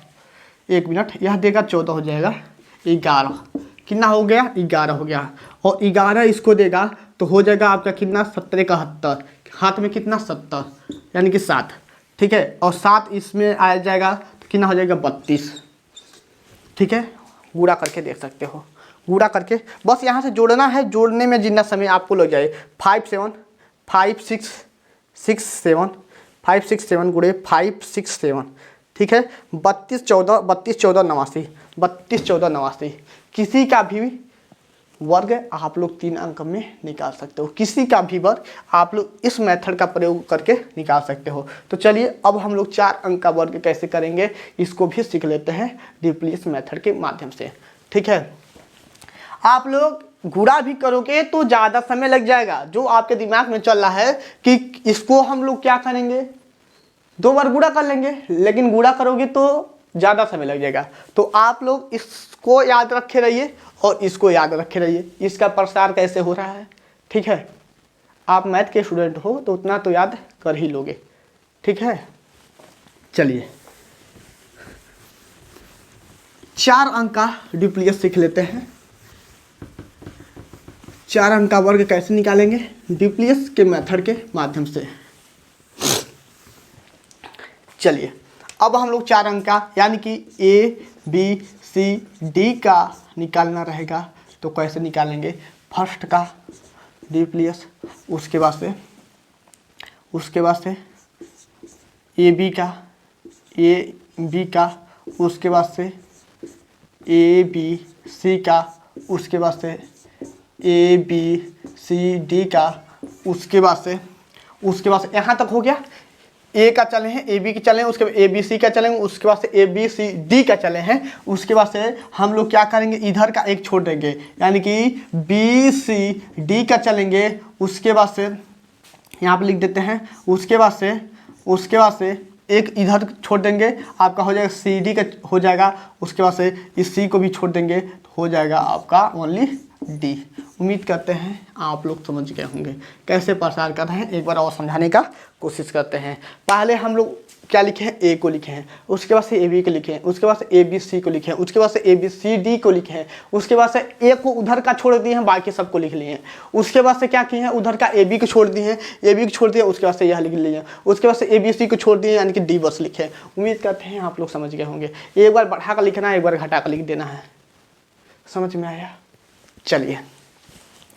1 मिनट, यह देगा 14 हो जाएगा 11। कितना हो गया, 11 हो गया। और 11 इसको देगा तो हो जाएगा आपका कितना 70 71, हाथ में कितना 70 यानी कि 7। ठीक है, और 7 इसमें आ जाएगा तो कितना हो जाएगा 32। ठीक है, गुणा करके देख सकते हो, गुणा करके बस यहाँ से जोड़ना है। जोड़ने में जितना समय आपको लग जाए, 5 7 5 6 6 7 5 6 7 गुणे 5 6 7। ठीक है, 32 14 89, 32 14 89। किसी का भी वर्ग आप लोग 3 अंक में निकाल सकते हो, किसी का भी वर्ग आप लोग इस मेथड का प्रयोग करके निकाल सकते हो। तो चलिए अब हम लोग 4 अंक का वर्ग कैसे करेंगे इसको भी सीख लेते हैं ड्यूप्लीकेट मेथड के माध्यम से। ठीक है, आप लोग गुणा भी करोगे तो ज़्यादा समय लग जाएगा। जो आपके दिमाग में चल रहा है कि इसको हम लोग क्या करेंगे, 2 बार गुणा कर लेंगे, लेकिन गुणा करोगे तो ज़्यादा समय लग जाएगा। तो आप लोग इसको याद रखे रहिए और इसको याद रखे रहिए, इसका प्रसार कैसे हो रहा है। ठीक है, आप मैथ के स्टूडेंट हो तो उतना तो याद कर ही लोगे। ठीक है, चलिए 4 अंक का ड्यूप्लीकेट सीख लेते हैं। 4 अंक का वर्ग कैसे निकालेंगे, ड्यूप्लीकेट के मेथड के माध्यम से। चलिए अब हम लोग 4 अंक का यानी कि A B C D का निकालना रहेगा। तो कैसे निकालेंगे, फर्स्ट का डी प्लस, उसके बाद से ए बी का, उसके बाद से ए बी सी का, उसके बाद से ए बी सी डी का, उसके बाद से यहाँ तक हो गया। ए का चले हैं, ए बी के चले हैं, उसके बाद ए बी सी का चलेंगे, उसके बाद से ए बी सी डी का चले हैं। उसके बाद से हम लोग क्या करेंगे, इधर का एक छोड़ देंगे, यानी कि बी सी डी का चलेंगे। उसके बाद से यहाँ पे लिख देते हैं, उसके बाद से एक इधर छोड़ देंगे, आपका हो जाएगा सी डी का हो जाएगा। उसके बाद से इस सी को भी छोड़ देंगे, तो हो जाएगा आपका ओनली डी। उम्मीद करते हैं आप लोग समझ गए होंगे कैसे प्रसार कर रहे हैं। एक बार और समझाने का कोशिश करते हैं। पहले हम लोग क्या लिखे हैं, ए को लिखे हैं, उसके बाद से ए बी को लिखे हैं, उसके बाद से ए बी सी को लिखे हैं, उसके बाद से ए बी सी डी को लिखे हैं, उसके बाद से ए को उधर का छोड़ दिए हैं, बाकी सबको लिख लिए हैं। उसके बाद से क्या किए हैं, उधर का ए बी को छोड़ दिए हैं, ए बी को छोड़ दिया, उसके बाद से यह लिख लिए हैं, उसके बाद से ए बी सी को छोड़ दिए, यानी कि डी बस लिखे हैं। उम्मीद करते हैं आप लोग समझ गए होंगे। एक बार बढ़ा कर लिखना है, एक बार घटा कर लिख देना है। समझ में आया? चलिए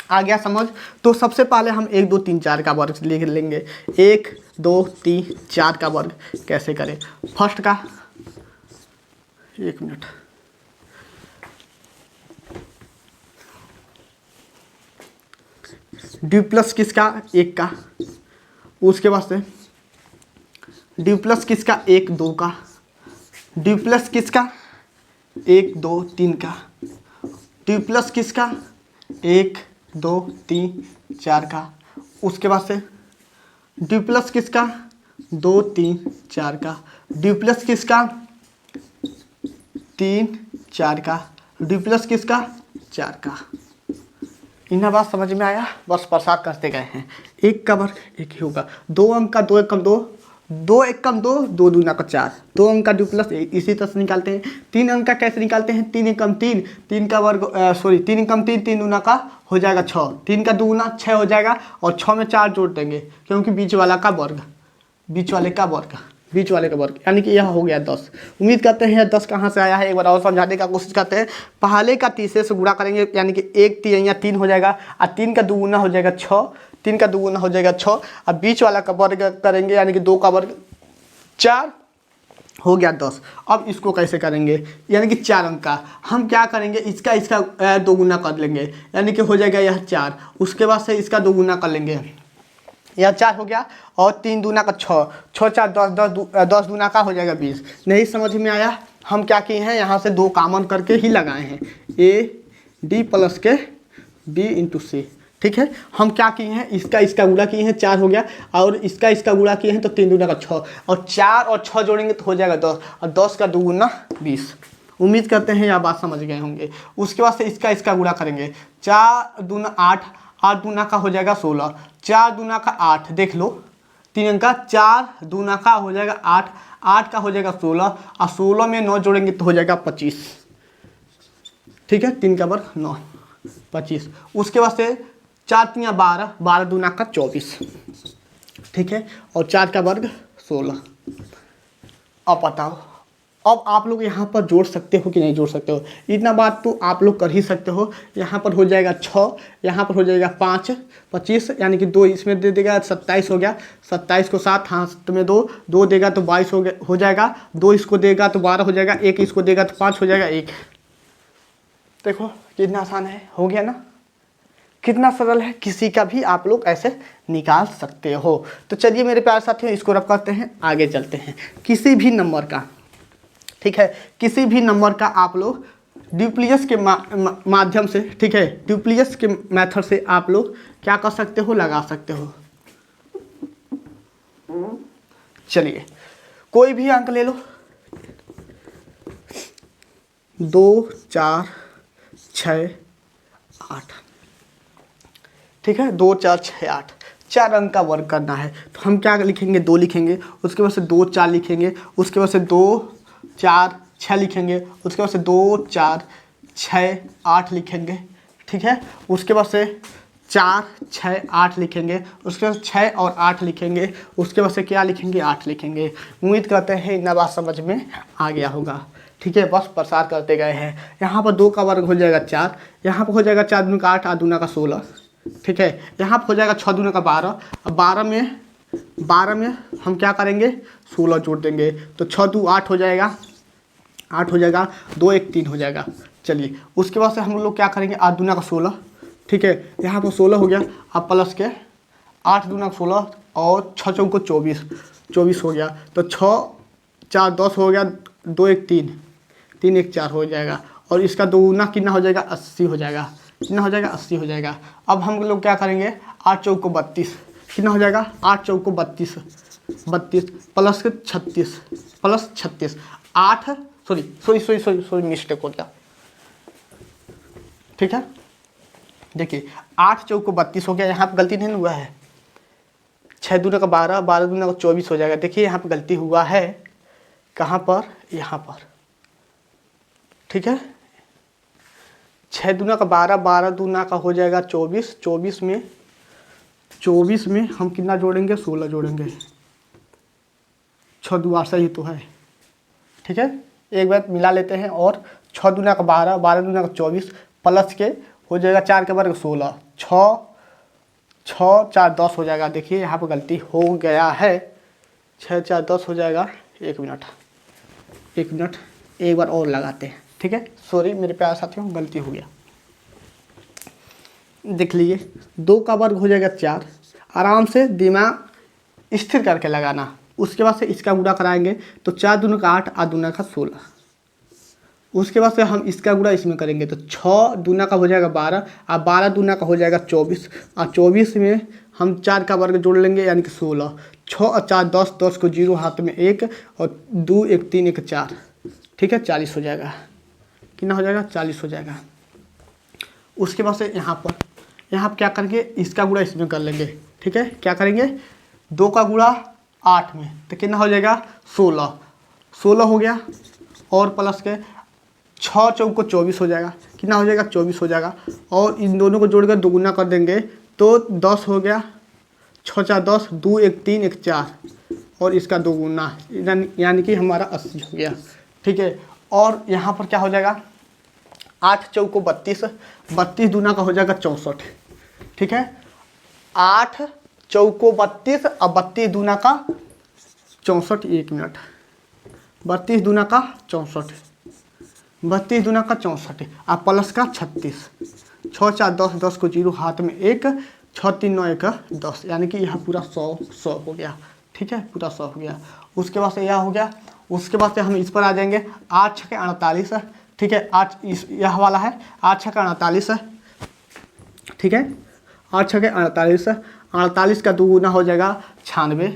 आ गया समझ। तो सबसे पहले हम 1 2 3 4 का वर्ग लिख लेंगे। 1 2 3 4 का वर्ग कैसे करें। फर्स्ट का, एक मिनट, डी प्लस किसका, 1 का, उसके बाद से डी प्लस किसका, 1 2 का, डी प्लस किसका, 1 2 3 का, डी प्लस किसका, 1 2 3 4 का, उसके बाद से डी प्लस किसका, 2 3 4 का, डी प्लस किसका, 3 4 का, डी प्लस किसका, 4 का। इतना बात समझ में आया? बस प्रसार करते गए हैं। 1 का वर्ग 1 ही होगा। 2 अंक का 2 1 कम 2, 2 1 कम 2, 2 दूना का 4, 2 अंक का डी प्लस इसी तरह से निकालते हैं। 3 अंक का कैसे निकालते हैं, 3 1 कम 3, 3 का वर्ग 3 1 कम 3, 3 दूना का हो जाएगा 6, 3 का दूना 6 हो जाएगा, और 6 में 4 जोड़ देंगे क्योंकि बीच वाले का वर्ग, यानी कि यह हो गया 10। उम्मीद करते हैं 10 कहाँ से आया है, एक बार और समझाने का कोशिश करते हैं। पहले का तीसरे से गुणा करेंगे, यानी कि 1 3 या 3 हो जाएगा, और 3 का दुगुना हो जाएगा 6, 3 का दुगुना हो जाएगा 6, और बीच वाला का वर्ग करेंगे, यानी कि 2 का वर्ग 4 हो गया 10। अब इसको कैसे करेंगे, यानी कि 4 अंक का हम क्या करेंगे, इसका दोगुना कर लेंगे, यानी कि हो जाएगा यह 4, उसके बाद से इसका दोगुना कर लेंगे, यह 4 हो गया, और 3 दूना का 6, 6 4 10, 10 दूना का हो जाएगा 20। नहीं समझ में आया? हम क्या किए हैं, यहाँ से 2 कॉमन करके ही लगाए हैं, ए डी प्लस के बी इंटू सी। ठीक है, हम क्या किए हैं, इसका गुणा किए हैं, 4 हो गया, और इसका गुणा किए हैं तो 3 दूना का 6, और 4 और 6 जोड़ेंगे तो हो जाएगा 10, और 10 का दुगुना 20। उम्मीद करते हैं यह बात समझ गए होंगे। उसके बाद से इसका गुणा करेंगे, 4 दूना 8, 8 दूना का हो जाएगा 16, 4 दूना का 8, देख लो 3 अंक का, 4 दूना का हो जाएगा 8, 8 का हो जाएगा 16, और 16 में 9 जोड़ेंगे तो हो जाएगा 25। ठीक है, 3 का वर्ग 9, 25। उसके बाद से 4 3 12, 12 दूना का 24। ठीक है, और 4 का वर्ग 16। अब बताओ, अब आप लोग यहाँ पर जोड़ सकते हो कि नहीं जोड़ सकते हो, इतना बात तो आप लोग कर ही सकते हो। यहाँ पर हो जाएगा 6, यहाँ पर हो जाएगा 5, 25, यानी कि 2 इसमें दे देगा 27 हो गया, 27 को 7 हाथ में 2 देगा तो 22 हो जाएगा, 2 इसको देगा तो 12 हो जाएगा, 1 इसको देगा तो 5 हो जाएगा 1। देखो कितना आसान है, हो गया ना, कितना सरल है, किसी का भी आप लोग ऐसे निकाल सकते हो। तो चलिए मेरे प्यारे साथियों, इसको रब करते हैं, आगे चलते हैं। किसी भी नंबर का, ठीक है, किसी भी नंबर का आप लोग ड्यूप्लियस के माध्यम से, ठीक है, ड्यूप्लियस के मेथड से आप लोग क्या कर सकते हो, लगा सकते हो। चलिए कोई भी अंक ले लो, 2 4 6 8, ठीक है, 2 4 6 8, 4 अंक का वर्ग करना है। तो हम क्या लिखेंगे, 2 लिखेंगे, उसके बाद से 2 4 लिखेंगे, उसके बाद से 2 4 6 लिखेंगे, उसके बाद से 2 4 6 8 लिखेंगे। ठीक है, उसके बाद से 4 6 8 लिखेंगे, उसके बाद 6 और 8 लिखेंगे, उसके बाद से क्या लिखेंगे, 8 लिखेंगे। उम्मीद करते हैं इतना बात समझ में आ गया होगा। ठीक है, बस प्रसार करते गए हैं। यहाँ पर 2 का वर्ग हो जाएगा 4, यहाँ पर हो जाएगा 4 दूना का 8, 8 दूना का 16, ठीक है। यहाँ पर हो जाएगा 6 दूना का 12। अब 12 में हम क्या करेंगे, 16 जोड़ देंगे, तो 6 दूँ 8 हो जाएगा, 8 हो जाएगा, 2 1 3 हो जाएगा। चलिए उसके बाद से हम लोग क्या करेंगे, 8 दूना का 16, ठीक है। यहाँ पर 16 हो गया। अब प्लस के 8 दूना 16 और 6 चौको 24 हो गया, तो 6 4 10 हो गया, 2 1 3 3 1 4 हो जाएगा। और इसका दोगुना कितना हो जाएगा, 80 हो जाएगा। कितना हो जाएगा, 80 हो जाएगा। अब हम लोग क्या करेंगे, 8 चौको 32, कितना हो जाएगा, 8 चौको 32 प्लस के 36 प्लस 36 8 सॉरी मिस्टेक हो गया, ठीक है। देखिए 8 चौको 32 हो गया, यहाँ पर गलती नहीं हुआ है। 6 दूना का 12, 12 दूना का 24 हो जाएगा। देखिए यहाँ पर गलती हुआ है, कहाँ पर, यहाँ पर, ठीक है। 6 दूना का 12, 12 दूना का हो जाएगा 24, 24 में हम कितना जोड़ेंगे, 16 जोड़ेंगे। 6 दूना सही तो है, ठीक है। एक बार मिला लेते हैं। और 6 दूना का 12, 12 दूना का 24 प्लस के हो जाएगा 4 के वर्ग 16, 6 4 10 हो जाएगा। देखिए यहाँ पर गलती हो गया है, 6 4 10 हो जाएगा। एक मिनट एक बार और लगाते हैं, ठीक है। सॉरी मेरे प्यारे साथियों, गलती हो गया। देख लीजिए 2 का वर्ग हो जाएगा 4, आराम से दिमाग स्थिर करके लगाना। उसके बाद से इसका गुणा कराएंगे, तो 4 दूना का 8, 8 दूना का 16। उसके बाद से हम इसका गुणा इसमें करेंगे, तो 6 दूना का हो जाएगा 12 और 12 दूना का हो जाएगा 24 और 24 में हम 4 का वर्ग जोड़ लेंगे, यानी कि 16। 6 और 4 10, 10 को 0 हाथ में 1 और 2 1 3 1 4, ठीक है, 40 हो जाएगा। कितना हो जाएगा, 40 हो जाएगा। उसके बाद से यहाँ पर क्या करेंगे, इसका गुणा इसमें कर लेंगे, ठीक है। क्या करेंगे, 2 का गुणा 8 में, तो कितना हो जाएगा, 16 हो गया। और प्लस के 6 चौको 24 हो जाएगा। कितना हो जाएगा, 24 हो जाएगा। और इन दोनों को जोड़कर दोगुना कर देंगे, तो 10 हो गया। 6 4 10, 2 1 3 1 4 और इसका दोगुना, यानी कि हमारा 80 हो गया, ठीक है। और यहाँ पर क्या हो जाएगा, 8 चौको 32, 32 दूना का हो जाएगा 64, ठीक है। 8 चौको 32 और 32 दूना का 64, 1 मिनट, 32 दूना का 64, 32 दूना का 64 और प्लस का 36। 6 4 10, 10 को 0 हाथ में 1, 6 3 9 1 10, यानी कि यह पूरा 100 हो गया, ठीक है, पूरा 100 हो गया। उसके बाद से यह हो गया। उसके बाद से हम इस पर आ जाएंगे, 8 6 48, ठीक है। 8 यह वाला है, 8 6 48 है, ठीक है। 8 6 48, 48 का दोगुना हो जाएगा 96,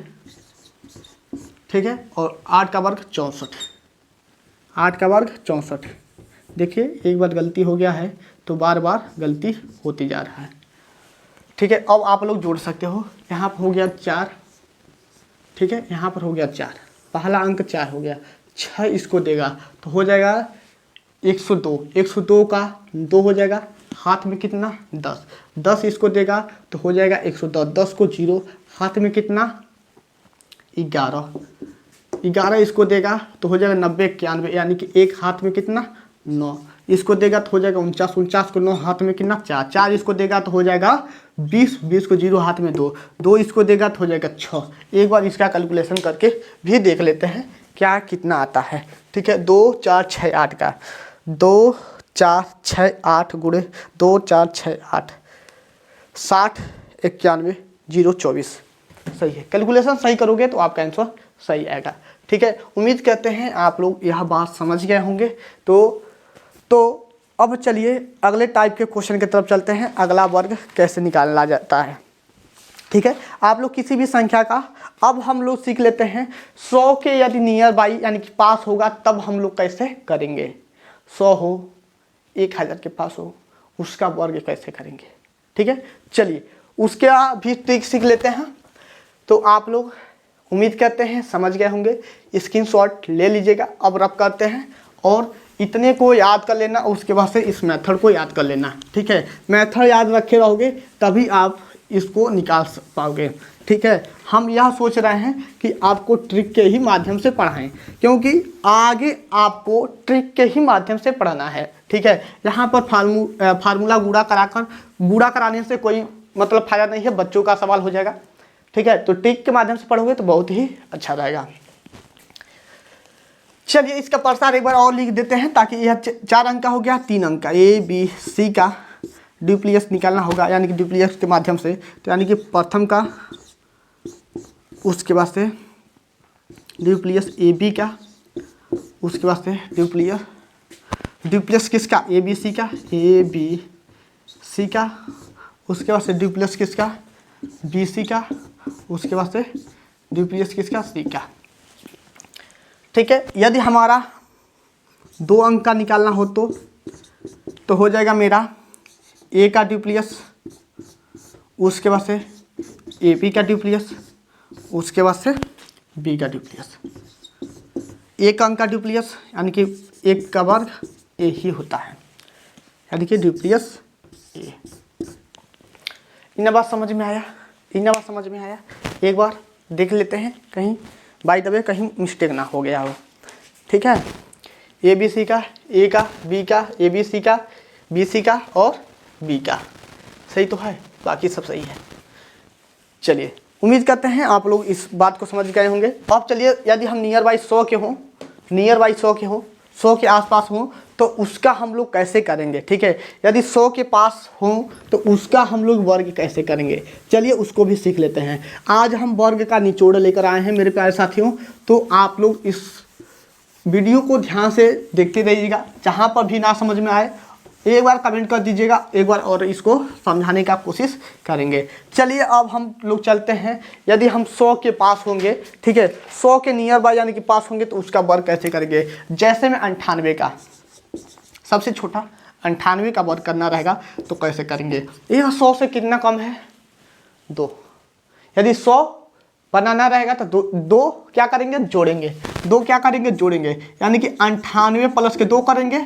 ठीक है। और 8 का वर्ग 64, 8 का वर्ग 64। देखिए एक बार गलती हो गया है, तो बार बार गलती होती जा रहा है, ठीक है। अब आप लोग जोड़ सकते हो। यहाँ पर हो गया 4, ठीक है। यहाँ पर हो गया 4, पहला अंक 4 हो गया। 6 इसको देगा तो हो जाएगा 102, 102 का 2 हो जाएगा, हाथ में कितना, 10, 10 इसको देगा तो हो जाएगा 110, 10 को 0 हाथ में कितना, 11, 11 इसको देगा तो हो जाएगा 90 91, यानी कि एक हाथ में कितना, 9 इसको देगा तो हो जाएगा 49, 49 को 9 हाथ में कितना, 4, 4 इसको देगा तो हो जाएगा 20, 20 को 0 हाथ में 2, 2 इसको देगा तो हो जाएगा 6। एक बार इसका कैलकुलेशन करके भी देख लेते हैं क्या कितना आता है, ठीक है। 2 4 6 8 का 2 4 6 8 गुणे 2 4 6 8, 60 91 0 24, सही है। कैलकुलेशन सही करोगे तो आपका आंसर सही आएगा, ठीक है। उम्मीद करते हैं आप लोग यह बात समझ गए होंगे। तो अब चलिए अगले टाइप के क्वेश्चन की तरफ चलते हैं, अगला वर्ग कैसे निकाला जाता है, ठीक है। आप लोग किसी भी संख्या का अब हम लोग सीख लेते हैं 100 के यदि नियर बाई यानी कि पास होगा तब हम लोग कैसे करेंगे। 100 हो, 1000 के पास हो, उसका वर्ग कैसे करेंगे, ठीक है। चलिए उसका भी ट्रिक सीख लेते हैं। तो आप लोग उम्मीद करते हैं समझ गए होंगे, स्क्रीनशॉट ले लीजिएगा। अब रब करते हैं और इतने को याद कर लेना, उसके बाद से इस मेथड को याद कर लेना, ठीक है। मेथड याद रखे रहोगे तभी आप इसको निकाल पाओगे, ठीक है। हम यह सोच रहे हैं कि आपको ट्रिक के ही माध्यम से पढ़ाएं, क्योंकि आगे आपको ट्रिक के ही माध्यम से पढ़ना है। ठीक है। यहाँ पर फार्मूला गुणा कराने से कोई मतलब फायदा नहीं है, बच्चों का सवाल हो जाएगा, ठीक है। तो ट्रिक के माध्यम से पढ़ोगे तो बहुत ही अच्छा रहेगा। चलिए इसका प्रसार एक बार और लिख देते हैं ताकि यह 4 अंक का हो गया, 3 अंक का ABC का ड्यूप्लीएस निकालना होगा, यानी कि ड्यूप्लीएस के माध्यम से। तो यानी कि प्रथम का, उसके बाद से ड्यूप्लीएस AB का, उसके बाद से ड्यूप्लीएस किसका, ABC का, ABC का, उसके बाद से ड्यूप्लीएस किसका, BC का, उसके बाद से ड्यूप्लीएस किसका, C का, ठीक है। यदि हमारा 2 अंक का निकालना हो तो हो जाएगा मेरा A का ड्यूप्लीएस, उसके बाद से AB का ड्यूप्लीएस, उसके बाद से B का ड्यूप्लीएस। 1 अंक का ड्यूप्लीएस यानी कि 1 का वर्ग A ही होता है, यानी कि ड्यूप्लीएस A। इन बात समझ में आया, एक बार देख लेते हैं कहीं बाय द वे कहीं मिस्टेक ना हो गया हो, ठीक है। ABC का, A का, B का, ABC का, BC का और B का, सही तो है, बाकी सब सही है। चलिए उम्मीद करते हैं आप लोग इस बात को समझ गए होंगे। अब चलिए यदि हम नियर बाई 100 के हों, 100 के आसपास हों तो उसका हम लोग कैसे करेंगे, ठीक है। यदि 100 के पास हों तो उसका हम लोग वर्ग कैसे करेंगे, चलिए उसको भी सीख लेते हैं। आज हम वर्ग का निचोड़ लेकर आए हैं मेरे प्यारे साथियों, तो आप लोग इस वीडियो को ध्यान से देखते रहिएगा। जहाँ पर भी ना समझ में आए एक बार कमेंट कर दीजिएगा, एक बार और इसको समझाने का कोशिश करेंगे। चलिए अब हम लोग चलते हैं। यदि हम 100 के पास होंगे, ठीक है, 100 के नियर बाय यानी कि पास होंगे तो उसका वर्ग कैसे करेंगे। जैसे में 98 का सबसे छोटा 98 का वर्ग करना रहेगा तो कैसे करेंगे। यह 100 से कितना कम है, 2। यदि 100 बनाना रहेगा तो दो क्या करेंगे, जोड़ेंगे। 2 क्या करेंगे, जोड़ेंगे, यानी कि 98 प्लस के 2 करेंगे,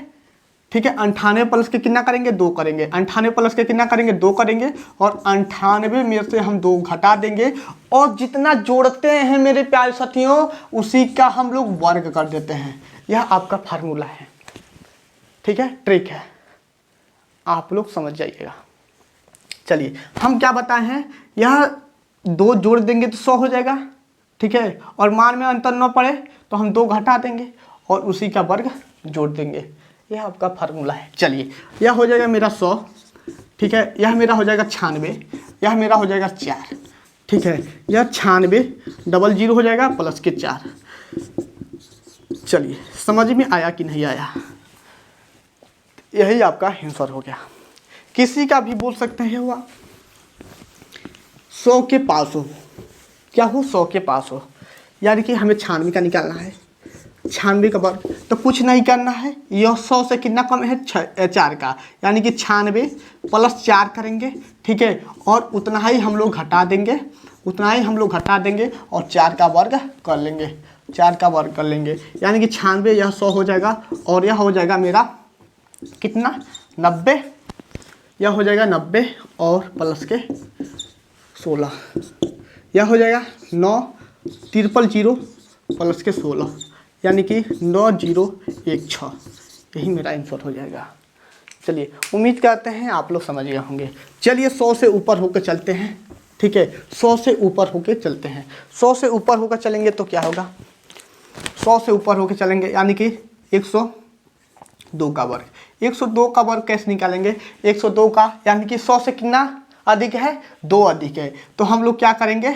ठीक है। 98 प्लस के कितना करेंगे, 2 करेंगे। 98 प्लस के कितना करेंगे, 2 करेंगे, और 98 में से हम 2 घटा देंगे, और जितना जोड़ते हैं मेरे प्यारे साथियों उसी का हम लोग वर्ग कर देते हैं। यह आपका फार्मूला है, ठीक है, ट्रिक है, आप लोग समझ जाइएगा। चलिए हम क्या बताए हैं, यह 2 जोड़ देंगे तो 100 हो जाएगा, ठीक है, और मान में अंतर न पड़े तो हम 2 घटा देंगे और उसी का वर्ग जोड़ देंगे। यह आपका फार्मूला है। चलिए यह हो जाएगा मेरा 100, ठीक है, यह मेरा हो जाएगा 96, यह मेरा हो जाएगा 4, ठीक है, यह 96 डबल 0 हो जाएगा प्लस के 4। चलिए समझ में आया कि नहीं आया, यही आपका आंसर हो गया। किसी का भी बोल सकते हैं हुआ 100 के पास हो, क्या हो, 100 के पास हो, यानी कि हमें 96 का निकालना है, 96 का वर्ग, तो कुछ नहीं करना है, यह 100 से कितना कम है, 4 का, यानी कि 96 प्लस 4 करेंगे, ठीक है, और उतना ही हम लोग घटा देंगे, और 4 का वर्ग कर लेंगे, 4 का वर्ग कर लेंगे, यानी कि 96 यह 100 हो जाएगा, और यह हो जाएगा मेरा कितना, 90, यह हो जाएगा 90 और प्लस के 16, यह हो जाएगा 9 000 प्लस के 16, यानी कि 9016, यही मेरा आंसर हो जाएगा। चलिए उम्मीद करते हैं आप लोग समझ गए होंगे। चलिए 100 से ऊपर होकर चलते हैं, ठीक है, 100 से ऊपर होकर चलते हैं। 100 से ऊपर होकर चलेंगे तो क्या होगा, 100 से ऊपर होकर चलेंगे यानी कि 102 का वर्ग। 102 का वर्ग कैसे निकालेंगे, 102 का यानी कि 100 से कितना अधिक है, 2 अधिक है, तो हम लोग क्या करेंगे,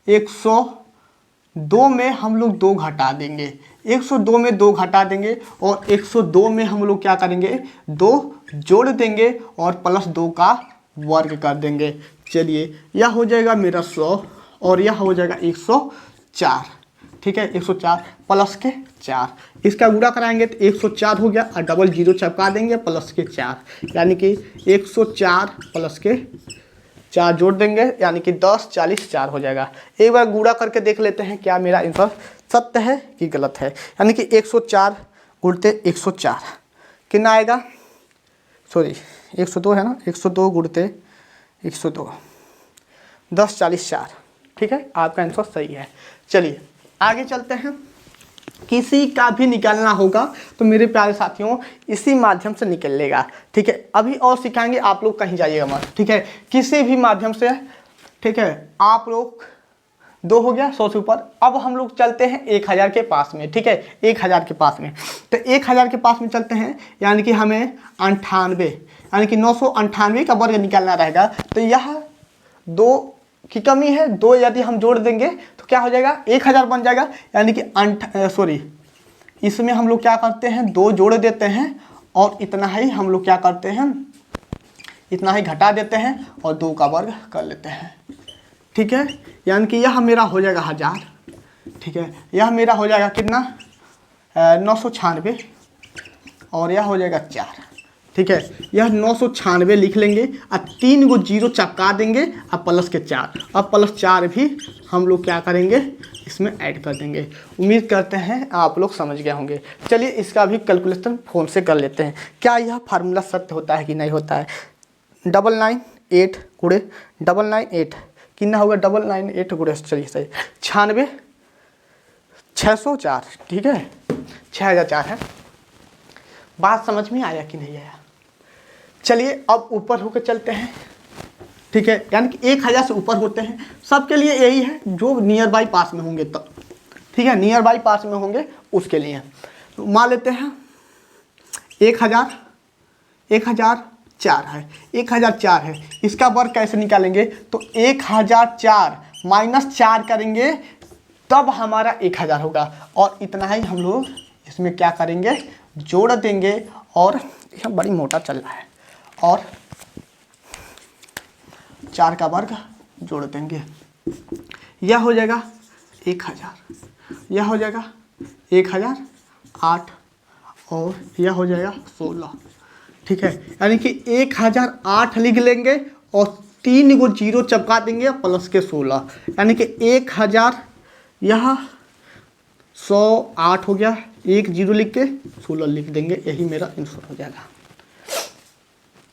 102 में हम लोग 2 घटा देंगे, 102 में 2 घटा देंगे, और 102 में हम लोग क्या करेंगे, 2 जोड़ देंगे और प्लस 2 का वर्ग कर देंगे। चलिए यह हो जाएगा मेरा 100 और यह हो जाएगा 104, ठीक है, 104 प्लस के 4, इसका गुणा कराएंगे तो 104 हो गया, और डबल 0 चपका देंगे प्लस के 4, यानी कि 104 प्लस के 4 जोड़ देंगे, यानी कि 10 40 4 हो जाएगा। एक बार गुणा करके देख लेते हैं क्या मेरा आंसर सत्य है कि गलत है। यानी कि 104 गुणते 104 कितना आएगा, सॉरी 102 है ना, 102 गुणते 102, 10 40 4, ठीक है, आपका आंसर सही है। चलिए आगे चलते हैं। किसी का भी निकालना होगा तो मेरे प्यारे साथियों इसी माध्यम से निकल लेगा। ठीक है, अभी और सिखाएंगे, आप लोग कहीं जाइएगा मत। ठीक है, किसी भी माध्यम से। ठीक है, आप लोग 2 हो गया 100 से ऊपर। अब हम लोग चलते हैं 1000 के पास में। ठीक है, 1000 के पास में, तो 1000 के पास में चलते हैं, यानी कि हमें 98 यानी कि 998 का वर्ग निकालना रहेगा। तो यह 2 की कमी है, 2 यदि हम जोड़ देंगे तो क्या हो जाएगा, 1000 बन जाएगा। यानी कि इसमें हम लोग क्या करते हैं, 2 जोड़ देते हैं और इतना ही हम लोग क्या करते हैं, इतना ही घटा देते हैं और 2 का वर्ग कर लेते हैं। ठीक है, यानी कि यह मेरा हो जाएगा 1000। ठीक है, यह मेरा हो जाएगा कितना, 996 और यह हो जाएगा 4। ठीक है, यह 996 लिख लेंगे और 3 गो 0 चपका देंगे और प्लस के 4। अब प्लस 4 भी हम लोग क्या करेंगे, इसमें ऐड कर देंगे। उम्मीद करते हैं आप लोग समझ गए होंगे। चलिए इसका भी कैलकुलेशन फ़ोन से कर लेते हैं। क्या यह फार्मूला सत्य होता है कि नहीं होता है। 998 गुणे 998 कितना होगा, 998 गुणे, चलिए सही 96 604। ठीक है, 6004 है। बात समझ में आया कि नहीं आया। चलिए अब ऊपर होकर चलते हैं। ठीक है, यानी कि 1000 से ऊपर होते हैं, सबके लिए यही है जो नियर बाई पास में होंगे तब। ठीक है, नियर बाई पास में होंगे उसके लिए। तो मान लेते हैं 1004 है, 1004 है, इसका वर्ग कैसे निकालेंगे, तो 1004 माइनस 4 करेंगे तब हमारा 1000 होगा। और इतना ही हम लोग इसमें क्या करेंगे, जोड़ देंगे। और यह बड़ी मोटा चल रहा है, और 4 का वर्ग जोड़ देंगे, यह हो जाएगा 1000, यह हो जाएगा 1008 और यह हो जाएगा 16। ठीक है, यानी कि 1008 लिख लेंगे और 3 गो 0 चपका देंगे प्लस के 16, यानी कि 1000, यह 108 हो गया, 1 0 लिख के 16 लिख देंगे, यही मेरा आंसर हो जाएगा।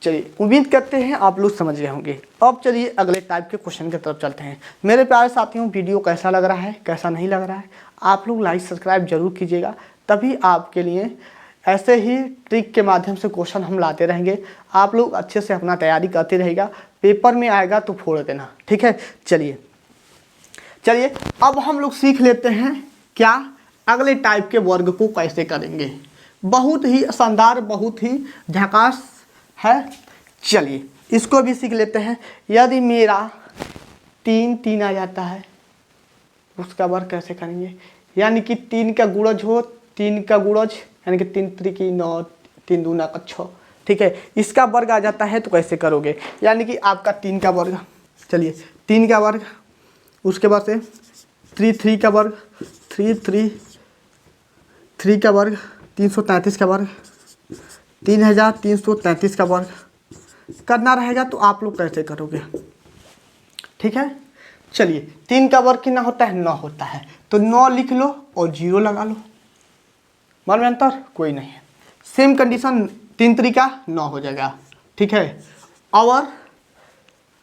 चलिए उम्मीद करते हैं आप लोग समझ गए होंगे। अब चलिए अगले टाइप के क्वेश्चन की तरफ चलते हैं। मेरे प्यारे साथियों, वीडियो कैसा लग रहा है, कैसा नहीं लग रहा है, आप लोग लाइक सब्सक्राइब जरूर कीजिएगा, तभी आपके लिए ऐसे ही ट्रिक के माध्यम से क्वेश्चन हम लाते रहेंगे। आप लोग अच्छे से अपना तैयारी करते रहेगा, पेपर में आएगा तो फोड़ देना। ठीक है, चलिए अब हम लोग सीख लेते हैं क्या, अगले टाइप के वर्ग को कैसे करेंगे। बहुत ही शानदार, बहुत ही झकास है। चलिए इसको भी सीख लेते हैं। यदि मेरा 3 आ जाता है, उसका वर्ग कैसे करेंगे, यानी कि 3 का गुणज हो, 3 का गुणज यानी कि 3 3 की 9, 3 दूना का 6। ठीक है, इसका वर्ग आ जाता है तो कैसे करोगे, यानी कि आपका 3 का वर्ग, चलिए 3 का वर्ग, उसके बाद से 3 का वर्ग, 3 का वर्ग, 333 का वर्ग, 3333 का वर्ग करना रहेगा। तो आप लोग कैसे करोगे। ठीक है, चलिए 3 का वर्ग कितना होता है, 9 होता है, तो 9 लिख लो और 0 लगा लो। मान में अंतर कोई नहीं है। सेम कंडीशन 3 3 का 9 हो जाएगा। ठीक है, और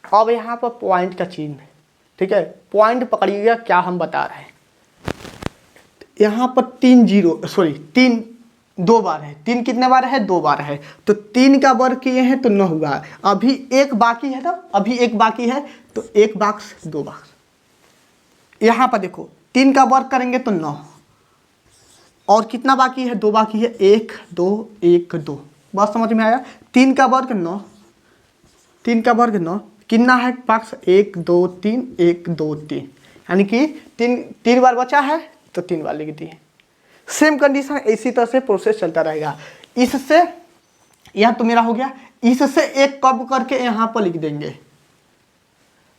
अब यहाँ पर पॉइंट का चिन्ह। ठीक है, पॉइंट पकड़िएगा क्या हम बता रहे हैं। यहाँ पर 3 2 बार है, 3 कितने बार है, 2 बार है, तो 3 का वर्ग किए हैं तो 9 हुआ। अभी एक बाकी है, तो अभी एक बाकी है, तो 1 बॉक्स 2 बॉक्स। यहाँ पर देखो 3 का वर्ग करेंगे तो 9, और कितना बाकी है, 2 बाकी है, 1 2 1 2। बात समझ में आया। 3 का वर्ग 9, 3 का वर्ग 9, कितना है बॉक्स, 1 2 3 1 2 3, यानी कि 3 बार बचा है तो 3 बार लिख दिए। सेम कंडीशन इसी तरह से प्रोसेस चलता रहेगा। इससे यह तो मेरा हो गया, इससे 1 कम करके यहाँ पर लिख देंगे,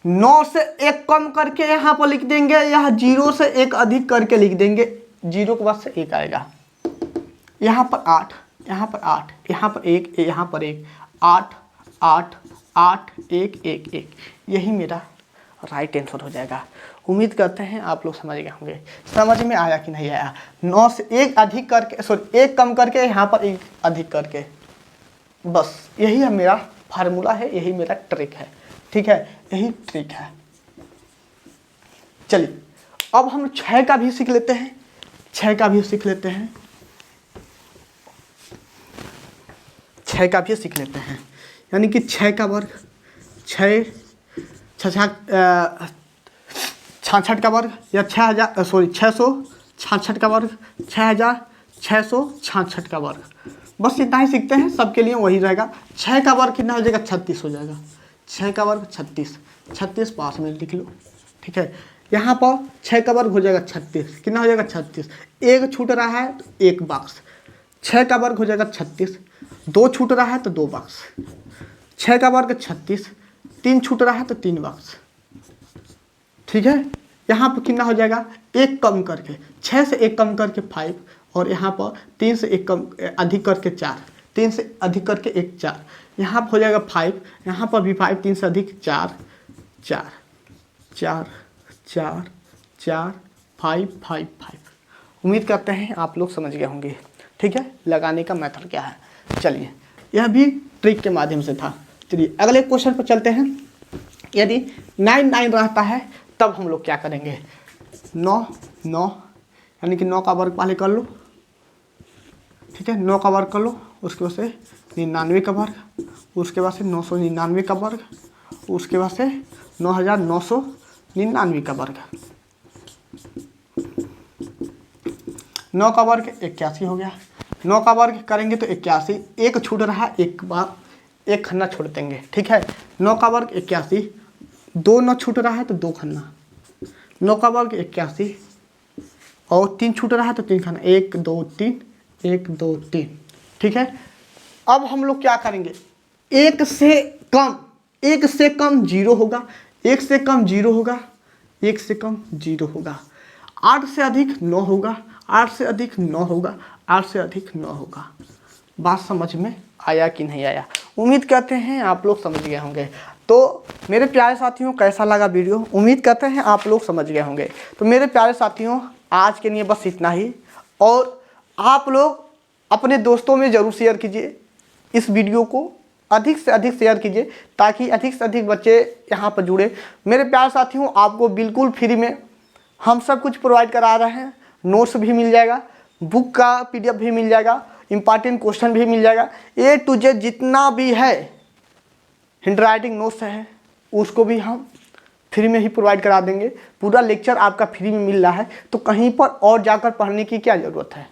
9 से 1 कम करके यहाँ पर लिख देंगे, यह 0 से 1 अधिक करके लिख देंगे, 0 के बाद से 1 आएगा। यहाँ पर 8, यहाँ पर 8, यहाँ पर 1, यहाँ पर 1, 8 8 8 1 1 1, यही मेरा राइट आंसर हो जाएगा। उम्मीद करते हैं आप लोग समझ गए होंगे। समझ में आया कि नहीं आया। 9 से 1 अधिक करके, सॉरी 1 कम करके यहाँ पर 1 अधिक करके, बस यही है मेरा फार्मूला है, यही मेरा ट्रिक है। ठीक है, यही ट्रिक है। चलिए अब हम 6 का भी सीख लेते हैं। 6 का भी सीख लेते हैं, 6 का भी सीख लेते हैं। यानी कि 6 का वर्ग 6 66 का वर्ग या 666 का वर्ग 6666 का वर्ग, बस इतना ही सीखते हैं। सबके लिए वही रहेगा। 6 का वर्ग कितना हो जाएगा? 36 हो जाएगा। 6 का वर्ग 36 पास में लिख लो, ठीक है। यहाँ पर 6 का वर्ग हो जाएगा 36, कितना हो जाएगा? 36। एक छूट रहा है तो 1 बॉक्स। 6 का वर्ग हो जाएगा 36, 2 छूट रहा है तो 2 बॉक्स। 6 का वर्ग 36, 3 छूट रहा है तो 3 बॉक्स, ठीक है। यहाँ पर कितना हो जाएगा? 1 कम करके 6 से 1 कम करके 5, और यहाँ पर 3 से 1 कम अधिक करके 4, 3 से अधिक करके 1 4, यहाँ पर हो जाएगा 5, यहाँ पर भी 5, 3 से अधिक 4 4 4 4 4 5 5 5। उम्मीद करते हैं आप लोग समझ गए होंगे, ठीक है, लगाने का मेथड क्या है। चलिए, यह भी ट्रिक के माध्यम से था। चलिए अगले क्वेश्चन पर चलते हैं। यदि 9 9 रहता है तब हम लोग क्या करेंगे? 9 9 यानी कि 9 का वर्ग पहले कर लो, ठीक है। 9 का वर्ग कर लो, उसके बाद से 99 का वर्ग, उसके बाद से 999 का वर्ग, उसके बाद से 9999 का वर्ग। 9 का वर्ग 81 हो गया। 9 का वर्ग करेंगे तो 81, एक छूट रहा, एक बार एक खन्ना छोड़ देंगे, ठीक है। 9 का वर्ग 81, 2 9 छूट रहा है तो 2 खन्ना। 9 का वर्ग 81 और 3 छूट रहा है तो 3 खन्ना, 1 2 3 1 2 3, ठीक है। अब हम लोग क्या करेंगे? 1 से कम 0 होगा, 1 से कम 0 होगा, 1 से कम 0 होगा। 8 से अधिक 9 होगा, 8 से अधिक 9 होगा, 8 से अधिक 9 होगा। बात समझ में आया कि नहीं आया? उम्मीद करते हैं आप लोग समझ गए होंगे। तो मेरे प्यारे साथियों, कैसा लगा वीडियो? उम्मीद करते हैं आप लोग समझ गए होंगे। तो मेरे प्यारे साथियों, आज के लिए बस इतना ही, और आप लोग अपने दोस्तों में ज़रूर शेयर कीजिए इस वीडियो को, अधिक से अधिक शेयर कीजिए ताकि अधिक से अधिक बच्चे यहाँ पर जुड़े। मेरे प्यारे साथियों, आपको बिल्कुल फ्री में हम सब कुछ प्रोवाइड करा रहे हैं। नोट्स भी मिल जाएगा, बुक का PDF भी मिल जाएगा, इम्पॉर्टेंट क्वेश्चन भी मिल जाएगा, A to Z जितना भी है हैंड राइटिंग नोट्स है उसको भी हम फ्री में ही प्रोवाइड करा देंगे। पूरा लेक्चर आपका फ्री में मिल रहा है, तो कहीं पर और जाकर पढ़ने की क्या ज़रूरत है?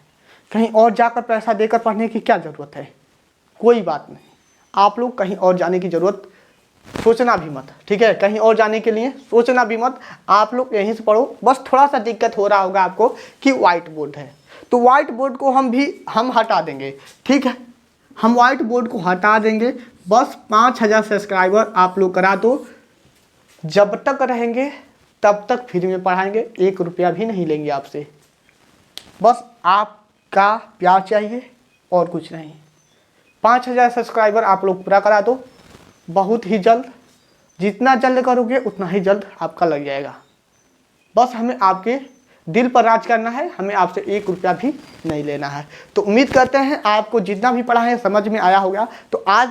कहीं और जाकर पैसा देकर पढ़ने की क्या ज़रूरत है? कोई बात नहीं, आप लोग कहीं और जाने की ज़रूरत सोचना भी मत, ठीक है। कहीं और जाने के लिए सोचना भी मत, आप लोग यहीं से पढ़ो। बस थोड़ा सा दिक्कत हो रहा होगा आपको कि व्हाइट बोर्ड है, तो व्हाइट बोर्ड को हम हटा देंगे, ठीक है। हम व्हाइट बोर्ड को हटा देंगे। बस 5000 सब्सक्राइबर आप लोग करा दो, जब तक रहेंगे तब तक फ्री में पढ़ाएंगे, 1 रुपया भी नहीं लेंगे आपसे। बस आपका प्यार चाहिए और कुछ नहीं। 5000 सब्सक्राइबर आप लोग पूरा करा दो, बहुत ही जल्द, जितना जल्द करोगे उतना ही जल्द आपका लग जाएगा। बस हमें आपके दिल पर राज करना है, हमें आपसे 1 रुपया भी नहीं लेना है। तो उम्मीद करते हैं आपको जितना भी पढ़ा है समझ में आया होगा। तो आज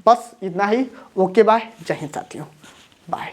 बस इतना ही। ओके बाय, जय हिंद साथियों, बाय।